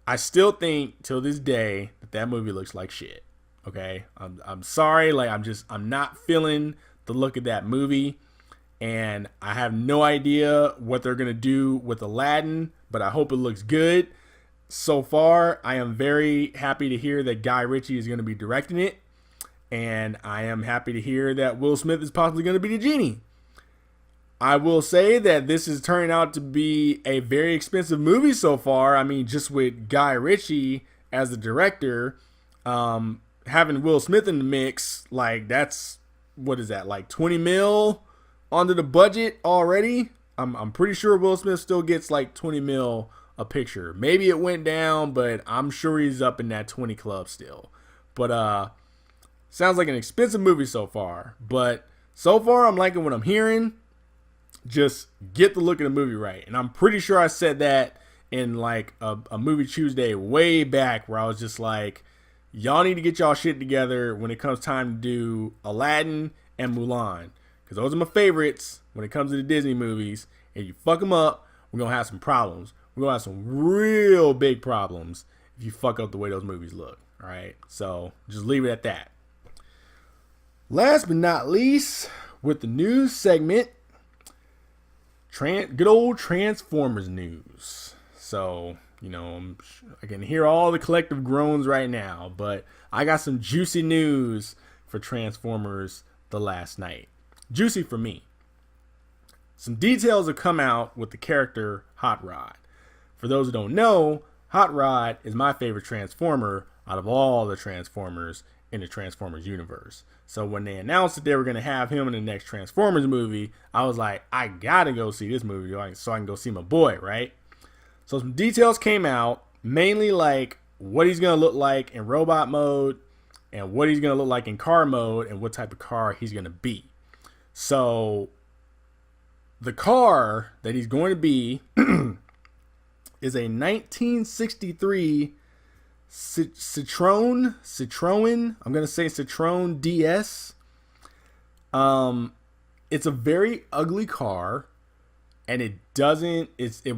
B: I still think, till this day, that movie looks like shit. Okay? I'm sorry. Like, I'm not feeling the look of that movie. And I have no idea what they're going to do with Aladdin, but I hope it looks good. So far, I am very happy to hear that Guy Ritchie is going to be directing it. And I am happy to hear that Will Smith is possibly going to be the Genie. I will say that this is turning out to be a very expensive movie so far. I mean, just with Guy Ritchie as the director, having Will Smith in the mix, like that's, what is that, like 20 mil onto the budget already? I'm pretty sure Will Smith still gets like 20 mil a picture. Maybe it went down, but I'm sure he's up in that 20 club still. But sounds like an expensive movie so far. But so far I'm liking what I'm hearing. Just get the look of the movie right. And I'm pretty sure I said that in like a movie Chewsday way back, where I was just like, y'all need to get y'all shit together when it comes time to do Aladdin and Mulan. Because those are my favorites when it comes to the Disney movies. And you fuck them up, we're going to have some problems. We're going to have some real big problems if you fuck up the way those movies look. All right? So just leave it at that. Last but not least, with the news segment, good old Transformers news. So, I can hear all the collective groans right now, but I got some juicy news for Transformers The Last Night. Juicy for me. Some details have come out with the character Hot Rod. For those who don't know, Hot Rod is my favorite Transformer out of all the Transformers in the Transformers universe. So when they announced that they were going to have him in the next Transformers movie, I was like, I gotta go see this movie so I can go see my boy, right? So some details came out, mainly like what he's going to look like in robot mode and what he's going to look like in car mode and what type of car he's going to be. So the car that he's going to be is a 1963 Citroen. I'm going to say Citroen DS. It's a very ugly car, and it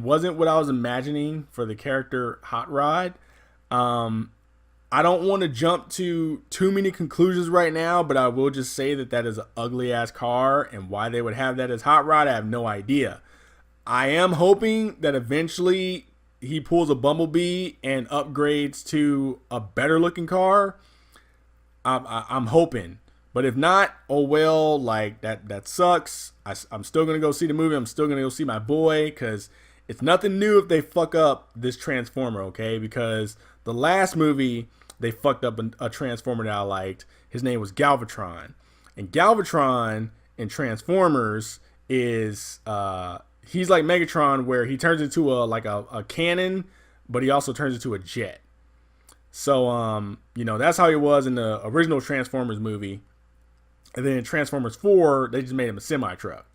B: wasn't what I was imagining for the character Hot Rod. I don't want to jump to too many conclusions right now, but I will just say that is an ugly ass car, and why they would have that as Hot Rod, I have no idea. I am hoping that eventually he pulls a Bumblebee and upgrades to a better looking car. I'm hoping, but if not, oh well, like that sucks. I'm still going to go see the movie. I'm still going to go see my boy, because it's nothing new if they fuck up this Transformer, okay? Because the last movie, they fucked up a Transformer that I liked. His name was Galvatron. And Galvatron in Transformers is he's like Megatron, where he turns into a cannon, but he also turns into a jet. So that's how he was in the original Transformers movie. And then in Transformers 4, they just made him a semi truck.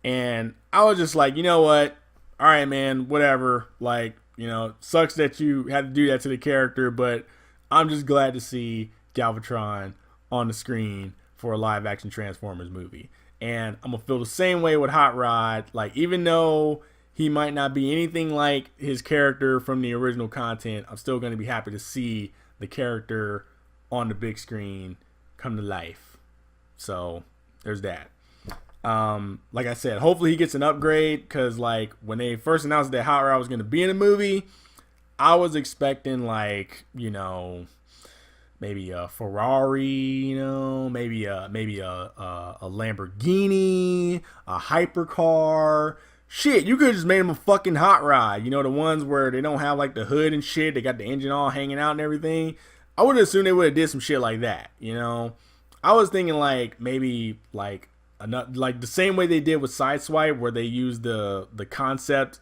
B: And I was just like, you know what? All right, man, whatever. Like, You know, sucks that you had to do that to the character, but I'm just glad to see Galvatron on the screen for a live action Transformers movie. And I'm gonna feel the same way with Hot Rod. Like, even though he might not be anything like his character from the original content, I'm still gonna be happy to see the character on the big screen come to life. So there's that. Like I said, hopefully he gets an upgrade, because like when they first announced that Hot Rod was going to be in the movie, I was expecting like, you know, maybe a Ferrari, you know, maybe a Lamborghini, a hypercar. Shit, you could have just made him a fucking Hot Rod. You know, the ones where they don't have like the hood and shit, they got the engine all hanging out and everything. I would have assumed they would have did some shit like that, you know. I was thinking like maybe like the same way they did with Sideswipe, where they used the concept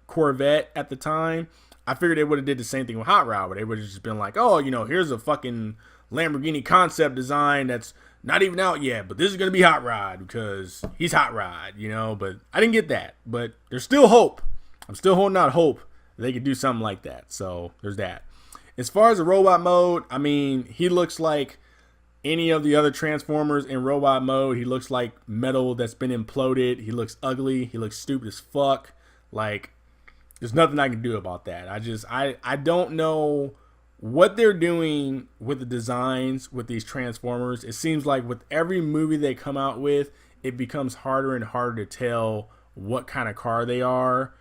B: Corvette at the time. I figured they would have did the same thing with Hot Rod, where they would have just been like, oh, you know, here's a fucking Lamborghini concept design that's not even out yet, but this is gonna be Hot Rod because he's Hot Rod, you know. But I didn't get that. But there's still hope. I'm still holding out hope that they could do something like that. So there's that. As far as the robot mode, I mean, he looks like any of the other Transformers in robot mode. He looks like metal that's been imploded. He looks ugly. He looks stupid as fuck. Like, there's nothing I can do about that. I don't know what they're doing with the designs with these Transformers. It seems like with every movie they come out with, it becomes harder and harder to tell what kind of car they are,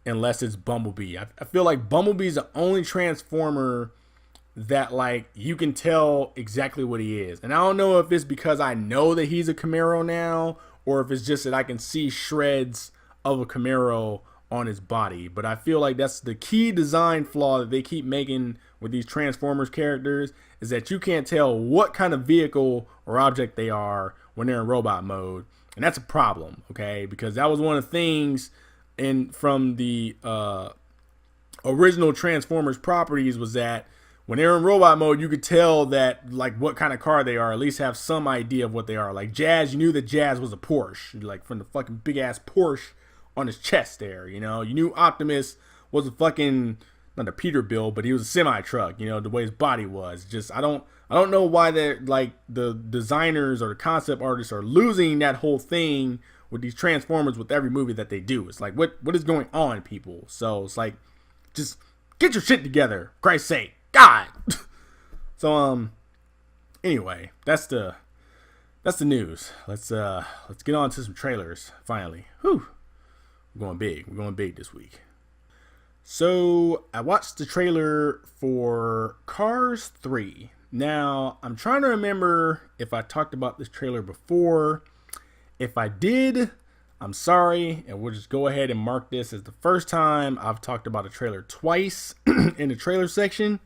B: unless it's Bumblebee. I feel like Bumblebee's the only Transformer that like you can tell exactly what he is. And I don't know if it's because I know that he's a Camaro now, or if it's just that I can see shreds of a Camaro on his body. But I feel like that's the key design flaw that they keep making with these Transformers characters, is that you can't tell what kind of vehicle or object they are when they're in robot mode. And that's a problem, okay? Because that was one of the things from the original Transformers properties, was that when they're in robot mode, you could tell that like what kind of car they are, at least have some idea of what they are. Like Jazz, you knew that Jazz was a Porsche, like from the fucking big ass Porsche on his chest there, you know. You knew Optimus was a fucking, not a Peterbilt, but he was a semi truck, you know, the way his body was. Just I don't know why they're like the designers or the concept artists are losing that whole thing with these Transformers with every movie that they do. It's like what is going on, people? So it's like, just get your shit together, Christ's sake. God. So anyway, that's the news. Let's get on to some trailers finally. Whew. We're going big this week. So I watched the trailer for Cars 3. Now, I'm trying to remember if I talked about this trailer before. If I did, I'm sorry, and we'll just go ahead and mark this as the first time I've talked about a trailer twice in the trailer section.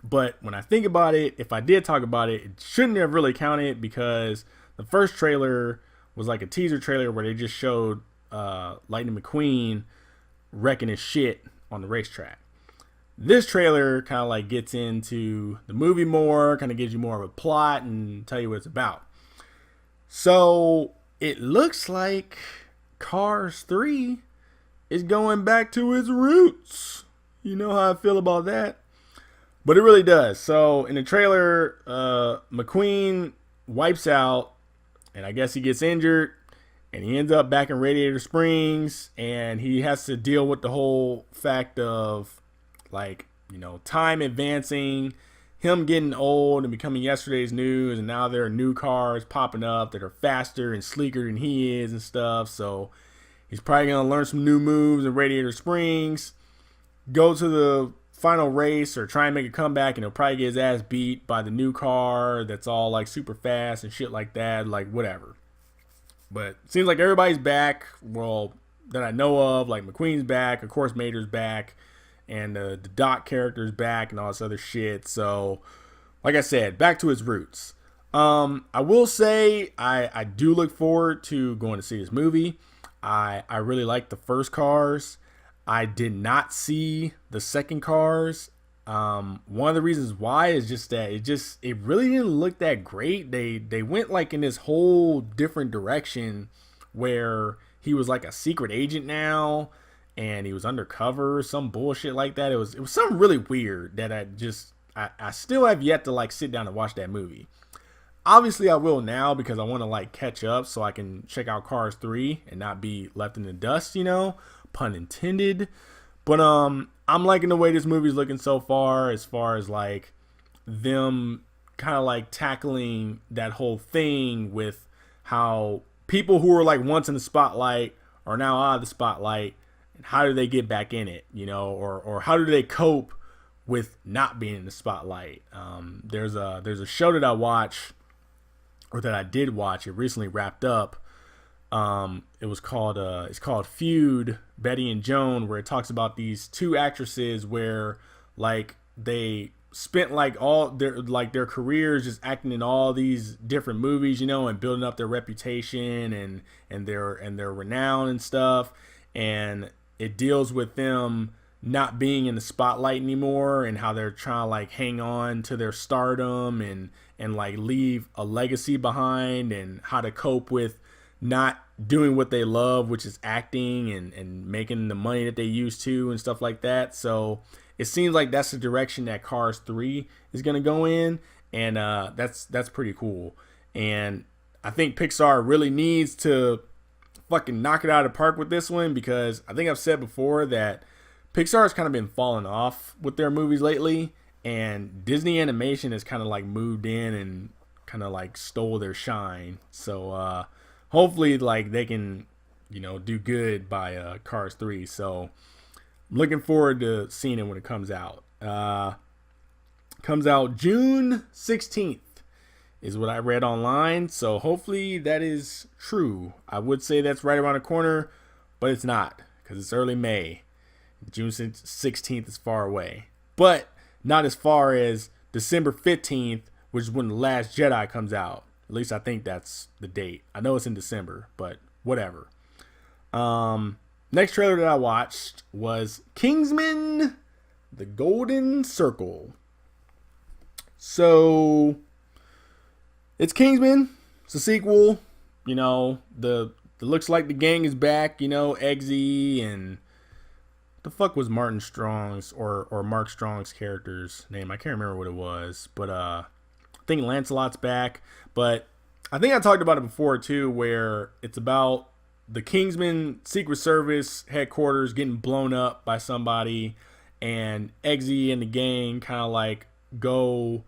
B: But when I think about it, if I did talk about it, it shouldn't have really counted, because the first trailer was like a teaser trailer where they just showed Lightning McQueen wrecking his shit on the racetrack. This trailer kind of like gets into the movie more, kind of gives you more of a plot and tell you what it's about. So it looks like Cars 3 is going back to its roots. You know how I feel about that. But it really does. So in the trailer, McQueen wipes out, and I guess he gets injured, and he ends up back in Radiator Springs, and he has to deal with the whole fact of, like, you know, time advancing, him getting old and becoming yesterday's news, and now there are new cars popping up that are faster and sleeker than he is and stuff. So he's probably going to learn some new moves in Radiator Springs, go to the final race or try and make a comeback, and he'll probably get his ass beat by the new car that's all like super fast and shit like that, like whatever. But it seems like everybody's back, well, that I know of. Like McQueen's back, of course Mater's back, and the Doc character's back and all this other shit. So like I said, back to its roots. I will say I do look forward to going to see this movie. I really like the first Cars. I did not see the second Cars. One of the reasons why is just that it really didn't look that great. They went like in this whole different direction where he was like a secret agent now, and he was undercover or some bullshit like that. It was something really weird that I still have yet to like sit down and watch that movie. Obviously I will now because I want to like catch up so I can check out Cars 3 and not be left in the dust, pun intended. But I'm liking the way this movie's looking so far as like them kind of like tackling that whole thing with how people who were like once in the spotlight are now out of the spotlight, and how do they get back in it, or how do they cope with not being in the spotlight. There's a show that I watch, or that I did watch. It recently wrapped up. It's called Feud, Betty and Joan, where it talks about these two actresses where like they spent like all their careers just acting in all these different movies, and building up their reputation and their renown and stuff. And it deals with them not being in the spotlight anymore and how they're trying to like hang on to their stardom and like leave a legacy behind, and how to cope with not doing what they love, which is acting and making the money that they used to and stuff like that. So it seems like that's the direction that Cars 3 is going to go in. And that's pretty cool. And I think Pixar really needs to fucking knock it out of the park with this one, because I think I've said before that Pixar has kind of been falling off with their movies lately, and Disney Animation has kind of like moved in and kind of like stole their shine. So hopefully like they can, do good by Cars 3. So I'm looking forward to seeing it when it comes out. Comes out June 16th is what I read online. So hopefully that is true. I would say that's right around the corner, but it's not, because it's early May. June 16th is far away, but not as far as December 15th, which is when The Last Jedi comes out. At least I think that's the date. I know it's in December, but whatever. Next trailer that I watched was Kingsman, The Golden Circle. So it's Kingsman. It's a sequel. The looks like the gang is back. Eggsy and the fuck was Martin Strong's or Mark Strong's character's name? I can't remember what it was, but I think Lancelot's back. But I think I talked about it before too, where it's about the Kingsman Secret Service headquarters getting blown up by somebody, and Eggsy and the gang kind of like go.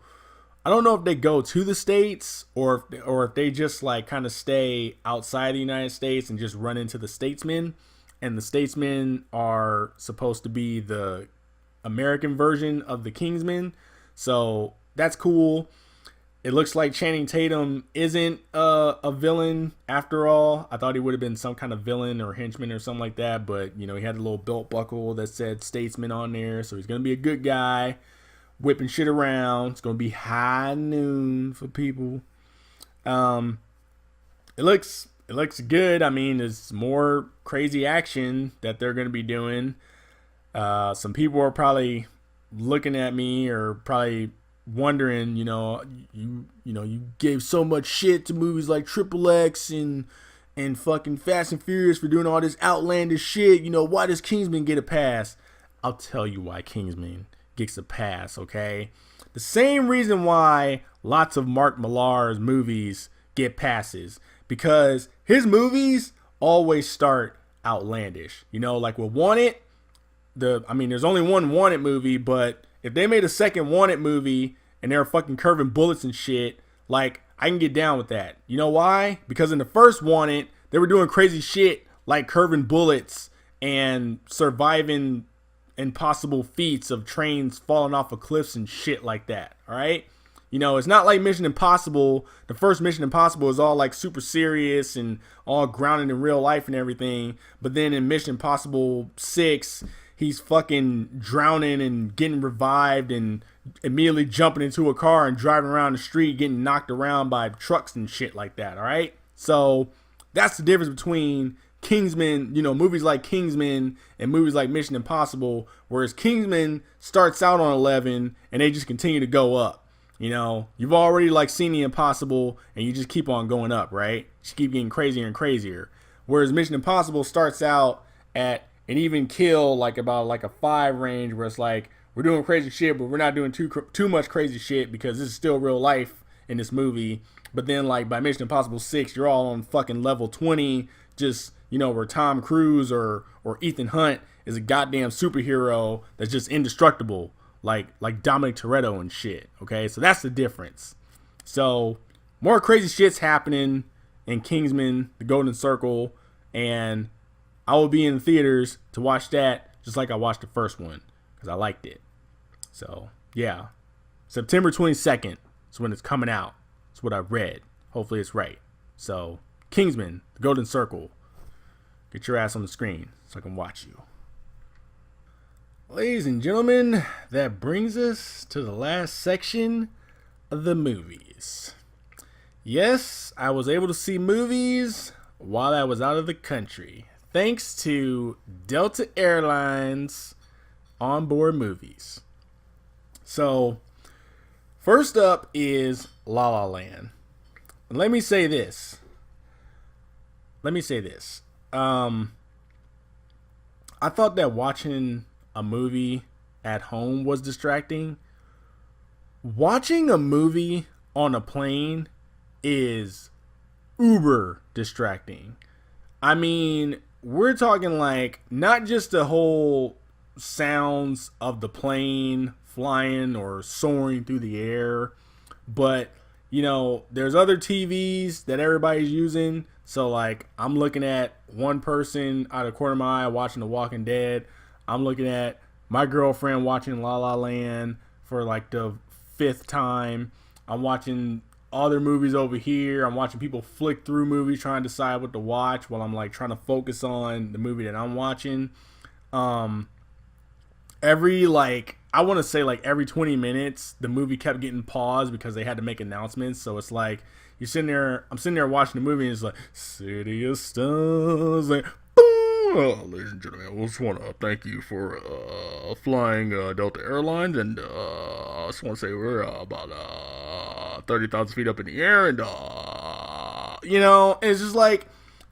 B: I don't know if they go to the States or if they just like kind of stay outside the United States and just run into the Statesmen. And the Statesmen are supposed to be the American version of the Kingsmen. So that's cool. It looks like Channing Tatum isn't a villain after all. I thought he would have been some kind of villain or henchman or something like that. But, he had a little belt buckle that said Statesman on there. So he's going to be a good guy, whipping shit around. It's going to be high noon for people. It looks good. I mean, there's more crazy action that they're going to be doing. Some people are probably looking at me or probably wondering, you gave so much shit to movies like Triple X and fucking Fast and Furious for doing all this outlandish shit. Why does Kingsman get a pass? I'll tell you why Kingsman gets a pass, okay? The same reason why lots of Mark Millar's movies get passes. Because his movies always start outlandish. Like with Wanted, there's only one Wanted movie, but if they made a second Wanted movie and they're fucking curving bullets and shit, like, I can get down with that. You know why? Because in the first Wanted, they were doing crazy shit like curving bullets and surviving impossible feats of trains falling off of cliffs and shit like that. All right? It's not like Mission Impossible. The first Mission Impossible is all like super serious and all grounded in real life and everything. But then in Mission Impossible 6, he's fucking drowning and getting revived and immediately jumping into a car and driving around the street getting knocked around by trucks and shit like that. All right. So that's the difference between Kingsman, movies like Kingsman and movies like Mission Impossible, whereas Kingsman starts out on 11 and they just continue to go up. You've already like seen the impossible and you just keep on going up, right? Just keep getting crazier and crazier. Whereas Mission Impossible starts out at and even kill like about like a 5 range where it's like we're doing crazy shit, but we're not doing too much crazy shit because this is still real life in this movie. But then like by Mission Impossible 6, you're all on fucking level 20, just where Tom Cruise or Ethan Hunt is a goddamn superhero that's just indestructible, like Dominic Toretto and shit. Okay, so that's the difference. So more crazy shit's happening in Kingsman, The Golden Circle, and I will be in the theaters to watch that just like I watched the first one because I liked it. So yeah, September 22nd is when it's coming out. That's what I read. Hopefully it's right. So Kingsman, The Golden Circle. Get your ass on the screen so I can watch you. Ladies and gentlemen, that brings us to the last section of the movies. Yes, I was able to see movies while I was out of the country, thanks to Delta Airlines onboard movies. So, first up is La La Land. Let me say this. I thought that watching a movie at home was distracting. Watching a movie on a plane is uber distracting. I mean, we're talking like not just the whole sounds of the plane flying or soaring through the air, but there's other TVs that everybody's using. So like I'm looking at one person out of the corner of my eye watching The Walking Dead. I'm looking at my girlfriend watching La La Land for like the 5th time. I'm watching other movies over here. I'm watching people flick through movies trying to decide what to watch while I'm like trying to focus on the movie that I'm watching. Every 20 minutes the movie kept getting paused because they had to make announcements. So it's like I'm sitting there watching the movie and it's like City of Stars, like boom. Ladies and gentlemen, I just want to thank you for flying Delta Airlines, and I just want to say we're about 30,000 feet up in the air, and it's just like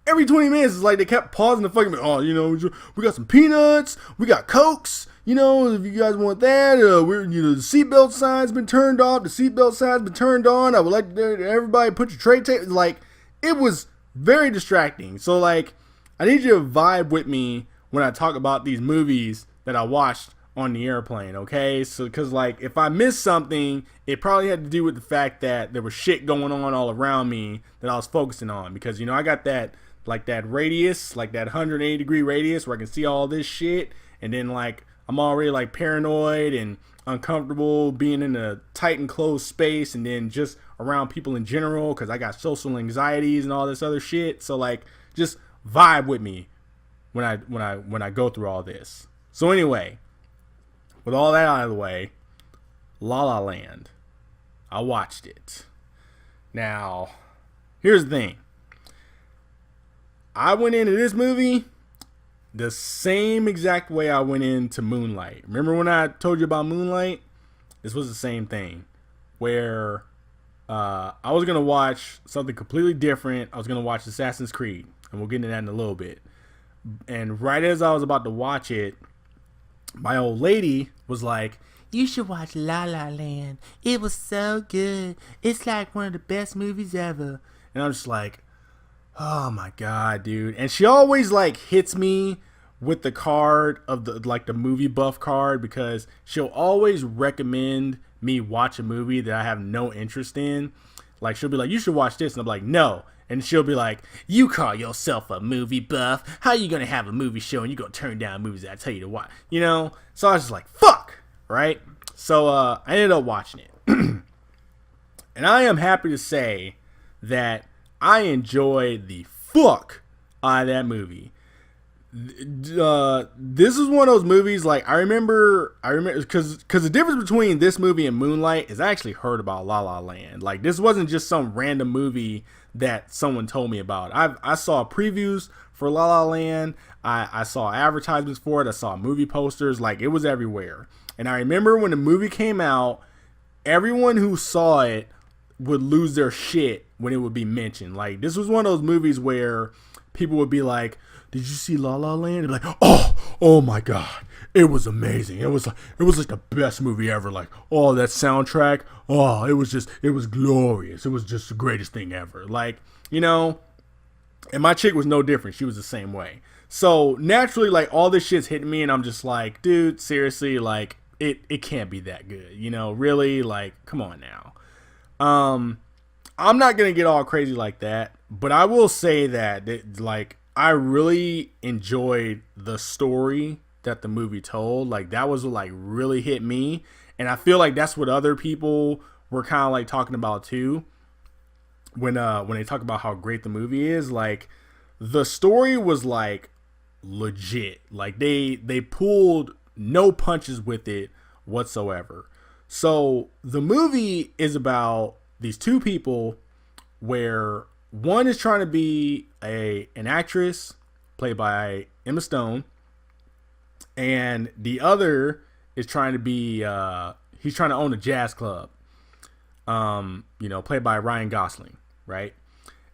B: every 20 minutes it's like they kept pausing the fucking we got some peanuts, we got Cokes, if you guys want that, the seatbelt sign's been turned off, the seatbelt sign's been turned on, I would like everybody put your tray tape. Like, it was very distracting. So like I need you to vibe with me when I talk about these movies that I watched on the airplane, okay? So, because like if I missed something, it probably had to do with the fact that there was shit going on all around me that I was focusing on, because I got that radius, like that 180-degree radius where I can see all this shit, and then like I'm already like paranoid and uncomfortable being in a tight and closed space, and then just around people in general because I got social anxieties and all this other shit. So like just vibe with me when I go through all this. So anyway, with all that out of the way, La La Land, I watched it. Now, here's the thing. I went into this movie the same exact way I went into Moonlight. Remember when I told you about Moonlight? This was the same thing, where I was going to watch something completely different. I was going to watch Assassin's Creed, and we'll get into that in a little bit. And right as I was about to watch it, my old lady was like, "You should watch La La Land. It was so good. It's like one of the best movies ever." And I'm just like, oh my God, dude. And she always like hits me with the card of the movie buff card, because she'll always recommend me watch a movie that I have no interest in. Like, she'll be like, "You should watch this." And I'm like, "No." And she'll be like, "You call yourself a movie buff? How you going to have a movie show and you going to turn down movies that I tell you to watch?" So I was just like, fuck, right? So I ended up watching it. And I am happy to say that I enjoyed the fuck out of that movie. This is one of those movies, like, I remember, because the difference between this movie and Moonlight is I actually heard about La La Land. Like, this wasn't just some random movie that someone told me about. I saw previews for La La Land. I saw advertisements for it. I saw movie posters. Like, it was everywhere. And I remember when the movie came out, everyone who saw it would lose their shit when it would be mentioned. Like, this was one of those movies where people would be like, did you see La La Land? They'd be like, oh my God, it was amazing. It was like the best movie ever. Like, oh, that soundtrack, it was glorious. It was just the greatest thing ever. Like, you know, and my chick was no different. She was the same way. So naturally, like, all this shit's hitting me, and I'm just like, dude, seriously, like, it can't be that good. You know, really, like, come on now. I'm not gonna get all crazy like that, but I will say that like, I really enjoyed the story that the movie told. Like, that was what, like, really hit me, and I feel like that's what other people were kind of like talking about too. When they talk about how great the movie is, like, the story was like legit. Like, they pulled no punches with it whatsoever. So the movie is about these two people where one is trying to be an actress played by Emma Stone, and the other is trying to be he's trying to own a jazz club, you know, played by Ryan Gosling, right?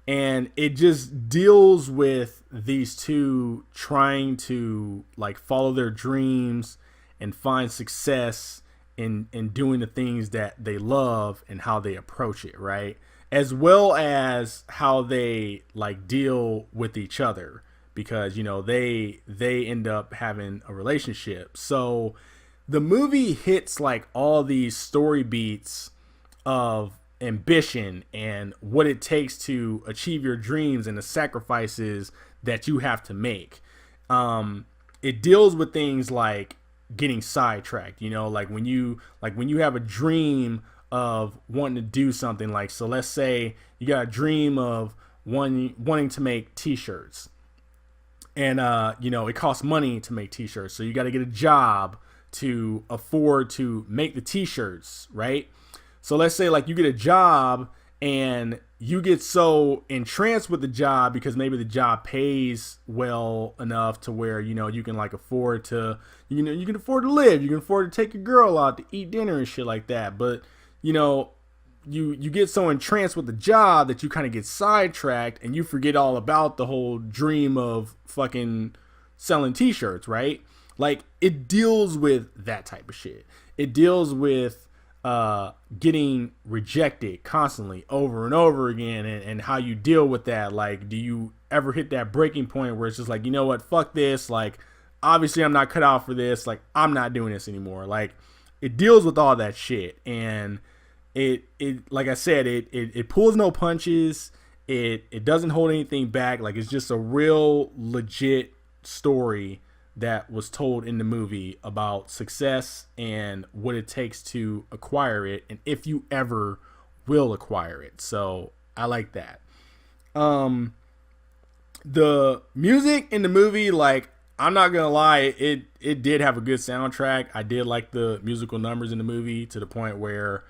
B: And it just deals with these two trying to, like, follow their dreams and find success in doing the things that they love and how they approach it, right? As well as how they, like, deal with each other, because, you know, they end up having a relationship. So the movie hits, like, all these story beats of ambition and what it takes to achieve your dreams and the sacrifices that you have to make. It deals with things like getting sidetracked, you know, like when you have a dream of wanting to do something, like, so let's say you got a dream of wanting to make t-shirts, and you know, it costs money to make t-shirts, so you got to get a job to afford to make the t-shirts, right? So let's say, like, you get a job and you get so entranced with the job because maybe the job pays well enough to where, you know, you can, like, afford to, you know, you can afford to live, you can afford to take your girl out to eat dinner and shit like that. But, you know, you get so entranced with the job that you kind of get sidetracked and you forget all about the whole dream of fucking selling t-shirts, right? Like, it deals with that type of shit. It deals with getting rejected constantly over and over again, and how you deal with that. Like, do you ever hit that breaking point where it's just like, you know what, fuck this, like, obviously I'm not cut out for this, like, I'm not doing this anymore. Like, it deals with all that shit, and it like I said, it pulls no punches, it doesn't hold anything back. Like, it's just a real legit story that was told in the movie about success and what it takes to acquire it, and if you ever will acquire it. So I like that. The music in the movie, like, I'm not gonna lie, it did have a good soundtrack. I did like the musical numbers in the movie, to the point where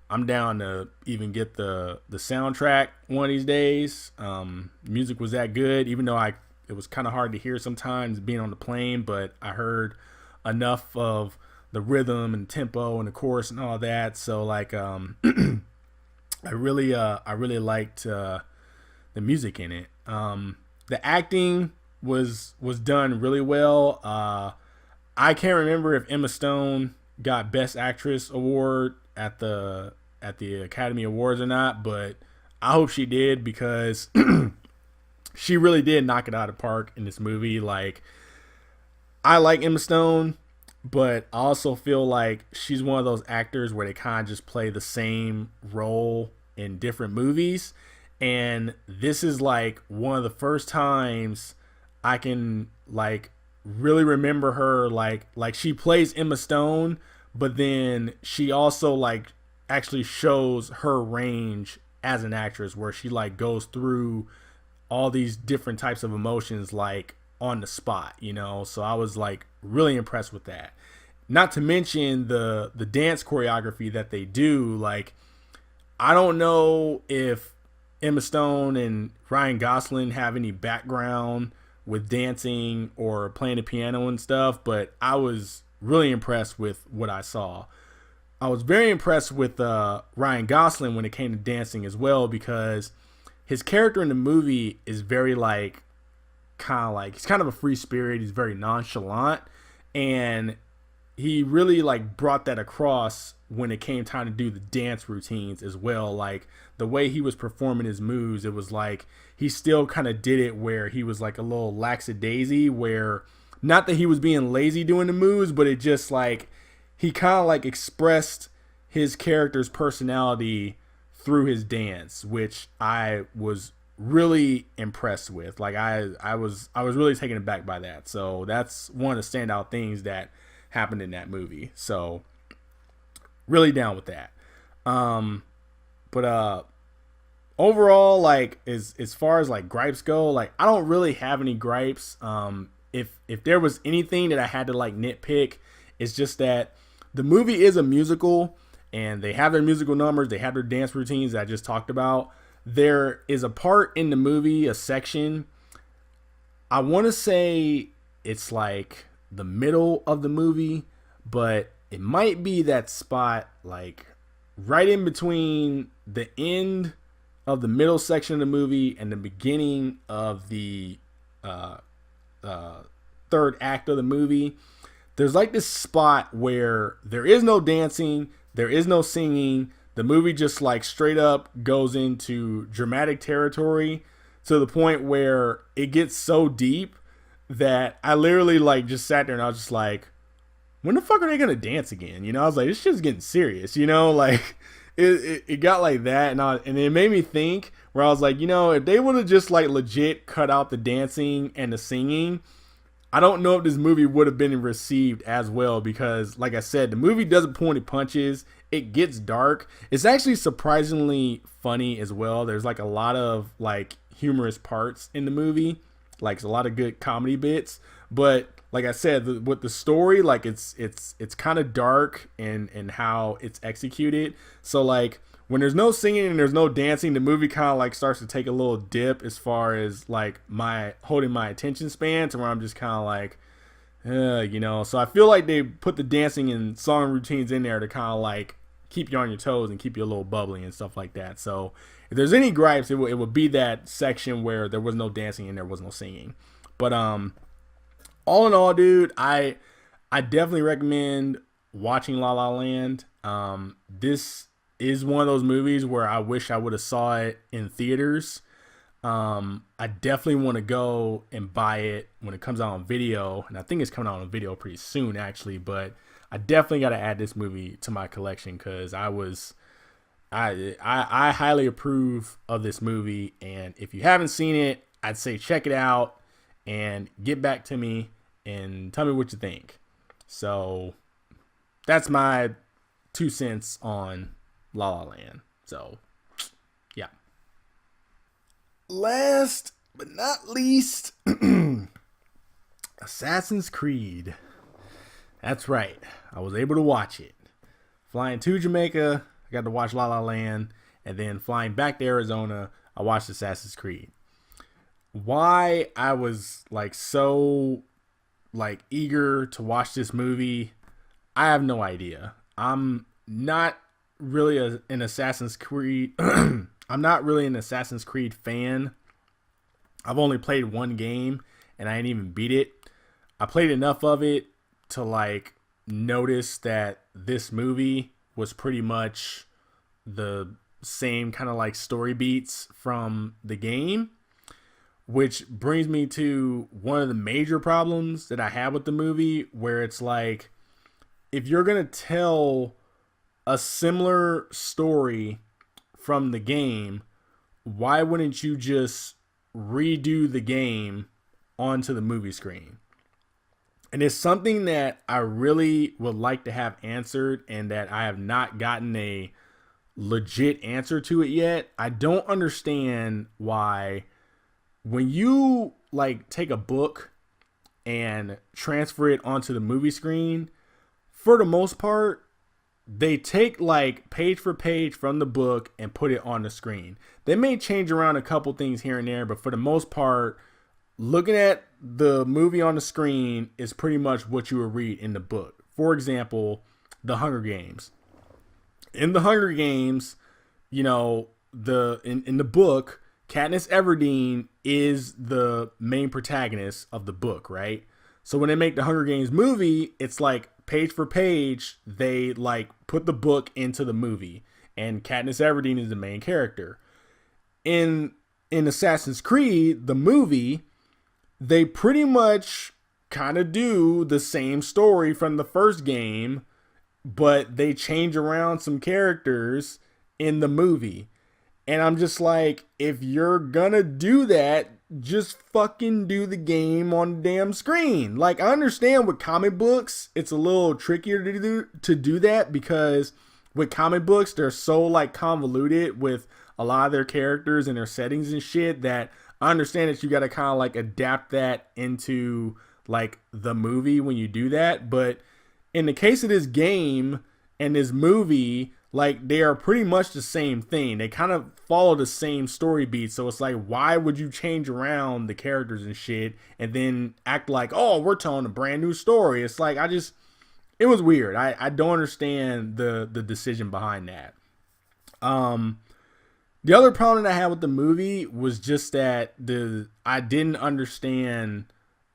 B: I'm down to even get the soundtrack one of these days. Music was that good, even though it was kind of hard to hear sometimes being on the plane, but I heard enough of the rhythm and tempo and the chorus and all that. So, like, I really liked the music in it. The acting was done really well. I can't remember if Emma Stone got Best Actress award at the Academy Awards or not, but I hope she did, because she really did knock it out of the park in this movie. Like, I like Emma Stone, but I also feel like she's one of those actors where they kind of just play the same role in different movies. And this is, like, one of the first times I can, like, really remember her, like she plays Emma Stone, but then she also, like, actually shows her range as an actress, where she, like, goes through all these different types of emotions, like, on the spot, you know? So I was, like, really impressed with that. Not to mention the dance choreography that they do. Like, I don't know if Emma Stone and Ryan Gosling have any background with dancing or playing the piano and stuff, but I was really impressed with what I saw. I was very impressed with Ryan Gosling when it came to dancing as well, because his character in the movie is very, like, kind of like, he's kind of a free spirit. He's very nonchalant, and he really like brought that across when it came time to do the dance routines as well. Like the way he was performing his moves, it was like he still kind of did it where he was like a little lackadaisy, where not that he was being lazy doing the moves, but it just like he kind of like expressed his character's personality through his dance, which I was really impressed with. Like I was really taken aback by that. So that's one of the standout things that happened in that movie. So really down with that. But overall, like as far as like gripes go, like I don't really have any gripes. If there was anything that I had to like nitpick, it's just that the movie is a musical, and they have their musical numbers, they have their dance routines that I just talked about. There is a part in the movie, a section, I want to say it's like the middle of the movie, but it might be that spot like right in between the end of the middle section of the movie and the beginning of the third act of the movie. There's like this spot where there is no dancing, there is no singing. The movie just like straight up goes into dramatic territory to the point where it gets so deep that I literally like just sat there and I was just like, when the fuck are they gonna dance again? You know, I was like, this shit's getting serious, you know, like it got like that, and it made me think where I was like, you know, if they would have just like legit cut out the dancing and the singing, I don't know if this movie would have been received as well, because like I said, the movie doesn't pull any punches. It gets dark. It's actually surprisingly funny as well. There's like a lot of like humorous parts in the movie, like a lot of good comedy bits. But like I said, with the story, like it's kind of dark and how it's executed. So like when there's no singing and there's no dancing, the movie kind of like starts to take a little dip as far as like my holding my attention span, to where I'm just kind of like, you know. So I feel like they put the dancing and song routines in there to kind of like keep you on your toes and keep you a little bubbly and stuff like that. So if there's any gripes, it would be that section where there was no dancing and there was no singing. But all in all, dude, I definitely recommend watching La La Land. This is one of those movies where I wish I would have saw it in theaters. I definitely want to go and buy it when it comes out on video, and I think it's coming out on video pretty soon actually, but I definitely got to add this movie to my collection, because I highly approve of this movie. And if you haven't seen it, I'd say check it out and get back to me and tell me what you think. So that's my 2 cents on La La Land. So yeah. Last but not least, Assassin's Creed. That's right, I was able to watch it. Flying to Jamaica, I got to watch La La Land, and then flying back to Arizona, I watched Assassin's Creed. Why I was like so like eager to watch this movie, I have no idea. I'm not really an Assassin's Creed I'm not really an Assassin's Creed fan. I've only played one game and I didn't even beat it. I played enough of it to like notice that this movie was pretty much the same kind of like story beats from the game, which brings me to one of the major problems that I have with the movie, where it's like, if you're going to tell a similar story from the game, why wouldn't you just redo the game onto the movie screen? And it's something that I really would like to have answered, and that I have not gotten a legit answer to it yet. I don't understand why, when you like take a book and transfer it onto the movie screen, for the most part, they take like page for page from the book and put it on the screen. They may change around a couple things here and there, but for the most part, looking at the movie on the screen is pretty much what you would read in the book. For example, The Hunger Games. In The Hunger Games, you know, in the book, Katniss Everdeen is the main protagonist of the book, right? So when they make the Hunger Games movie, it's like page for page, they like put the book into the movie, and Katniss Everdeen is the main character. In Assassin's Creed, the movie, they pretty much kind of do the same story from the first game, but they change around some characters in the movie. And I'm just like, if you're gonna do that, just fucking do the game on the damn screen. Like, I understand with comic books, it's a little trickier to do that, because with comic books, they're so like convoluted with a lot of their characters and their settings and shit, that I understand that you got to kind of like adapt that into like the movie when you do that. But in the case of this game and this movie, like, they are pretty much the same thing. They kind of follow the same story beat. So it's like, why would you change around the characters and shit and then act like, oh, we're telling a brand new story? It's like, it was weird. I don't understand the decision behind that. The other problem that I had with the movie was just that I didn't understand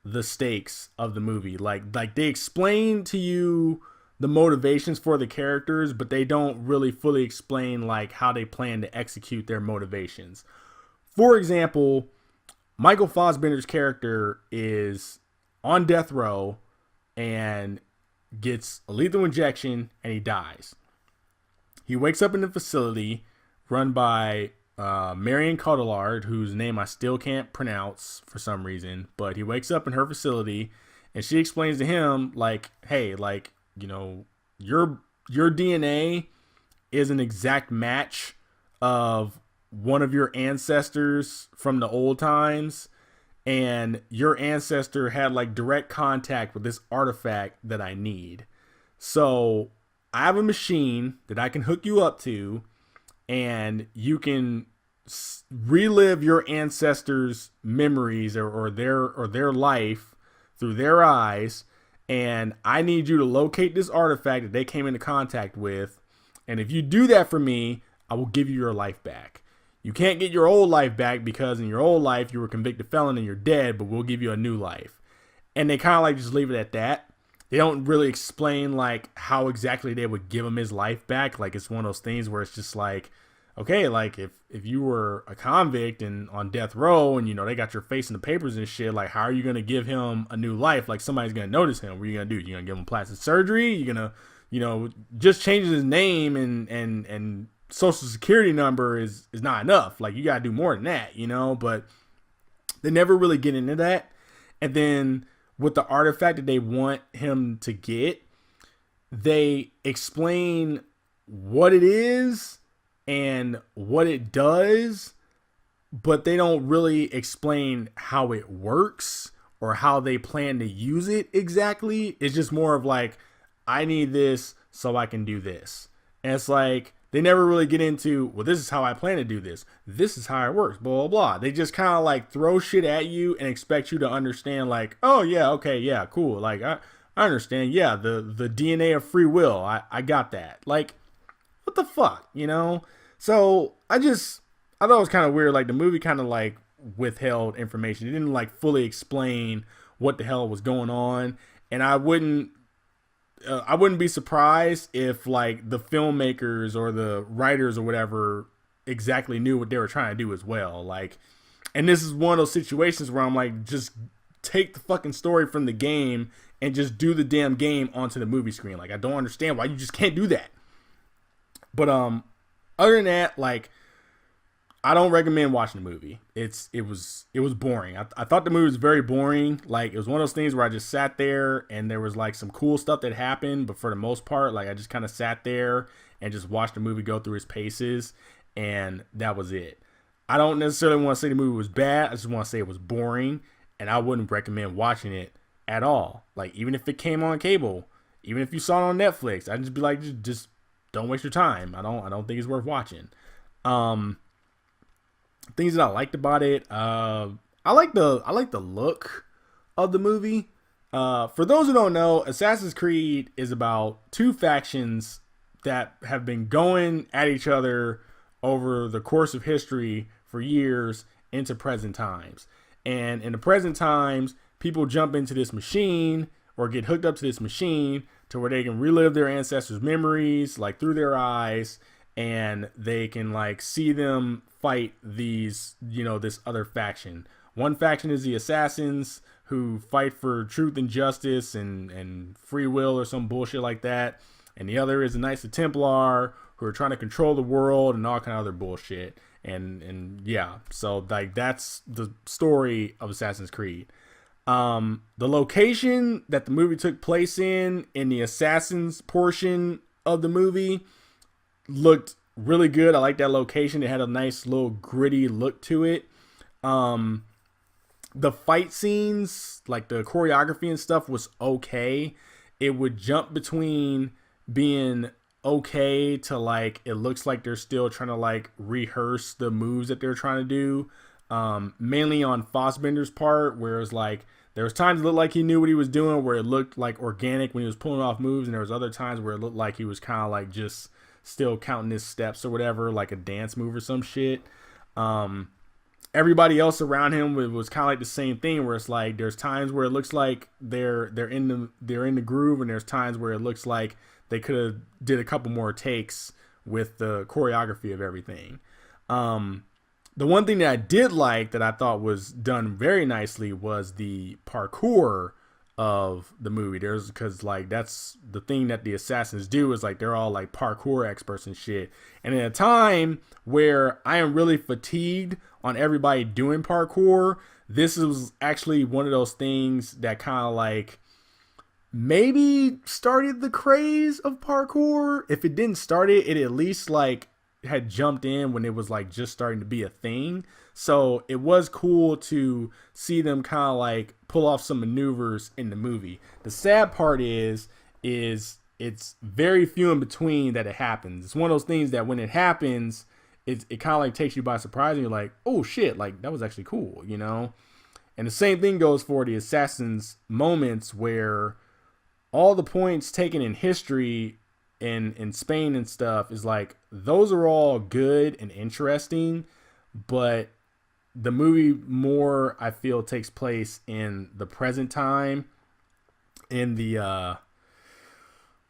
B: the stakes of the movie. Like they explain to you the motivations for the characters, but they don't really fully explain like how they plan to execute their motivations. For example, Michael Fassbender's character is on death row and gets a lethal injection and he dies. He wakes up in the facility run by Marion Cotillard, whose name I still can't pronounce for some reason, but he wakes up in her facility and she explains to him like, hey, like, you know, your DNA is an exact match of one of your ancestors from the old times, and your ancestor had like direct contact with this artifact that I need. So I have a machine that I can hook you up to, and you can relive your ancestors' memories or their life through their eyes. And I need you to locate this artifact that they came into contact with. And if you do that for me, I will give you your life back. You can't get your old life back because in your old life you were a convicted felon and you're dead, but we'll give you a new life. And they kind of like just leave it at that. They don't really explain like how exactly they would give him his life back. Like, it's one of those things where it's just like, okay, like if you were a convict and on death row and, you know, they got your face in the papers and shit, like, how are you going to give him a new life? Like, somebody's going to notice him. What are you going to do? You're going to give him plastic surgery? You're going to, you know, just changing his name and social security number is not enough. Like, you got to do more than that, you know, but they never really get into that. And then with the artifact that they want him to get, they explain what it is and what it does, but they don't really explain how it works or how they plan to use it exactly. It's just more of like, I need this so I can do this. And it's like, they never really get into, well, this is how I plan to do this. This is how it works, blah, blah, blah. They just kind of like throw shit at you and expect you to understand like, oh yeah, okay, yeah, cool. Like, I understand. Yeah, the DNA of free will. I got that. Like, what the fuck, you know? So I thought it was kind of weird. Like, the movie kind of like withheld information. It didn't like fully explain what the hell was going on. And I wouldn't be surprised if like the filmmakers or the writers or whatever exactly knew what they were trying to do as well. Like, and this is one of those situations where I'm like, just take the fucking story from the game and just do the damn game onto the movie screen. Like, I don't understand why you just can't do that. But other than that, like, I don't recommend watching the movie. It was boring. I thought the movie was very boring. Like, it was one of those things where I just sat there and there was like some cool stuff that happened, but for the most part, like, I just kind of sat there and just watched the movie go through its paces, and that was it. I don't necessarily want to say the movie was bad. I just want to say it was boring, and I wouldn't recommend watching it at all. Like, even if it came on cable, even if you saw it on Netflix, I'd just be like, just don't waste your time. I don't think it's worth watching. Things that I liked about it, I like the look of the movie. For those who don't know, Assassin's Creed is about two factions that have been going at each other over the course of history for years into present times. And in the present times, people jump into this machine or get hooked up to this machine to where they can relive their ancestors' memories, like through their eyes, and they can like see them fight these, this other faction. One faction is the assassins, who fight for truth and justice and free will or some bullshit like that. And the other is the Knights of Templar, who are trying to control the world and all kind of other bullshit. And yeah, so like that's the story of Assassin's Creed. The location that the movie took place in the assassins portion of the movie looked really good. I like that location. It had a nice little gritty look to it. The fight scenes, like the choreography and stuff, was okay. It would jump between being okay to like it looks like they're still trying to like rehearse the moves that they're trying to do, mainly on Fassbender's part, where it was like there was times it looked like he knew what he was doing, where it looked like organic when he was pulling off moves, and there was other times where it looked like he was kind of like just still counting his steps or whatever, like a dance move or some shit. Everybody else around him was kind of like the same thing, where it's like there's times where it looks like they're in the groove, and there's times where it looks like they could have did a couple more takes with the choreography of everything. The one thing that I did like that I thought was done very nicely was the parkour of the movie. Because like that's the thing that the assassins do, is like they're all like parkour experts and shit. And in a time where I am really fatigued on everybody doing parkour, this is actually one of those things that kind of like maybe started the craze of parkour. If it didn't start it, it at least like had jumped in when it was like just starting to be a thing. So it was cool to see them kind of like pull off some maneuvers in the movie. The sad part is it's very few in between that it happens. It's one of those things that when it happens, it kind of like takes you by surprise, and you're like, oh shit, like that was actually cool, And the same thing goes for the assassins moments, where all the points taken in history in Spain and stuff is like, those are all good and interesting, but the movie more, I feel, takes place in the present time, in the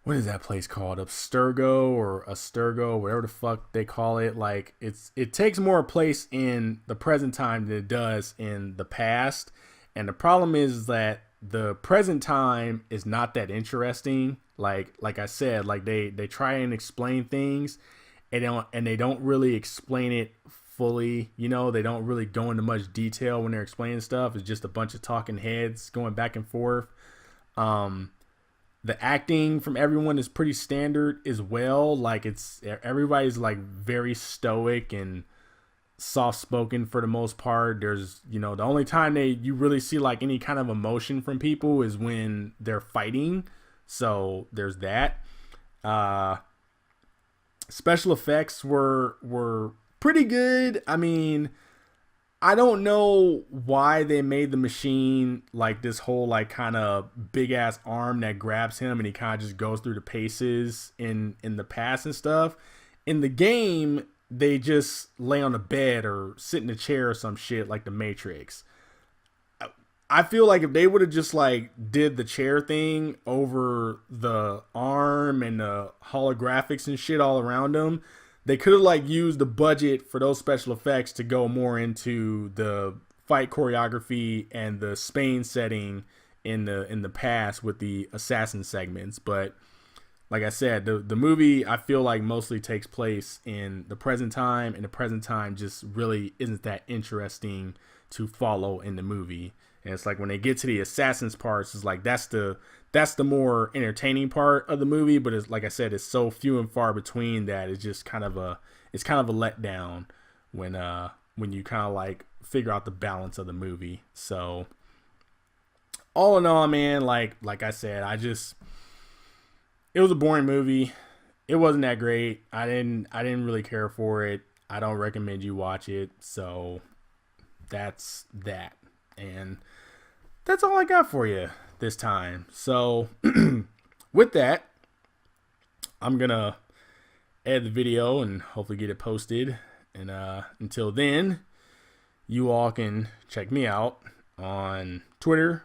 B: what is that place called? Abstergo or Asturgo, whatever the fuck they call it. Like it takes more place in the present time than it does in the past. And the problem is that the present time is not that interesting. Like I said, like they try and explain things and they don't really explain it fully. They don't really go into much detail when they're explaining stuff. It's just a bunch of talking heads going back and forth. The acting from everyone is pretty standard as well. Like everybody's like very stoic and soft-spoken for the most part. There's, the only time you really see like any kind of emotion from people is when they're fighting. So there's that. Special effects were pretty good. I mean, I don't know why they made the machine like this whole like kind of big ass arm that grabs him and he kind of just goes through the paces in the past and stuff. In the game, they just lay on a bed or sit in a chair or some shit like the Matrix. I feel like if they would have just like did the chair thing over the arm and the holographics and shit all around them, they could have like used the budget for those special effects to go more into the fight choreography and the Spain setting in the past with the assassin segments. But like I said, the movie I feel like mostly takes place in the present time, and the present time just really isn't that interesting to follow in the movie. And it's like when they get to the assassins parts, it's like that's the more entertaining part of the movie. But it's like I said, it's so few and far between that it's just kind of a letdown when you kind of like figure out the balance of the movie. So all in all, man, like I said, it was a boring movie. It wasn't that great. I didn't really care for it. I don't recommend you watch it. So that's that. And that's all I got for you this time. So with that, I'm going to edit the video and hopefully get it posted. And until then, you all can check me out on Twitter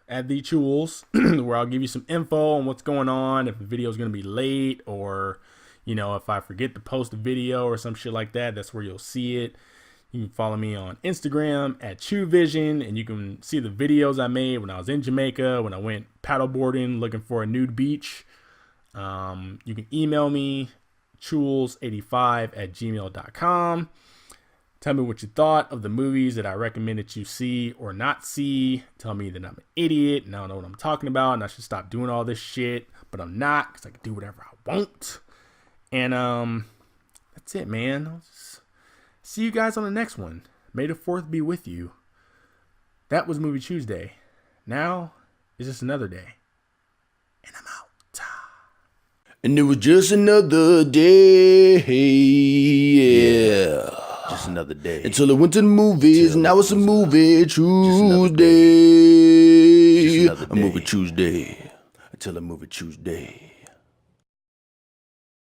B: at the Chewels, where I'll give you some info on what's going on, if the video is going to be late, or if I forget to post a video or some shit like that, that's where you'll see it. You can follow me on Instagram at ChewVision, and you can see the videos I made when I was in Jamaica, when I went paddleboarding looking for a nude beach. You can email me, chewels85@gmail.com. Tell me what you thought of the movies that I recommended you see or not see. Tell me that I'm an idiot and I don't know what I'm talking about and I should stop doing all this shit. But I'm not, because I can do whatever I want. And that's it, man. I'll just see you guys on the next one. May the 4th be with you. That was Movie Chewsday. Now is just another day. And I'm out.
A: And it was just another day. Yeah.
C: Just another day.
A: Until I went to the movies. Now it's a movie Tuesday. A movie Tuesday. Until a movie Tuesday.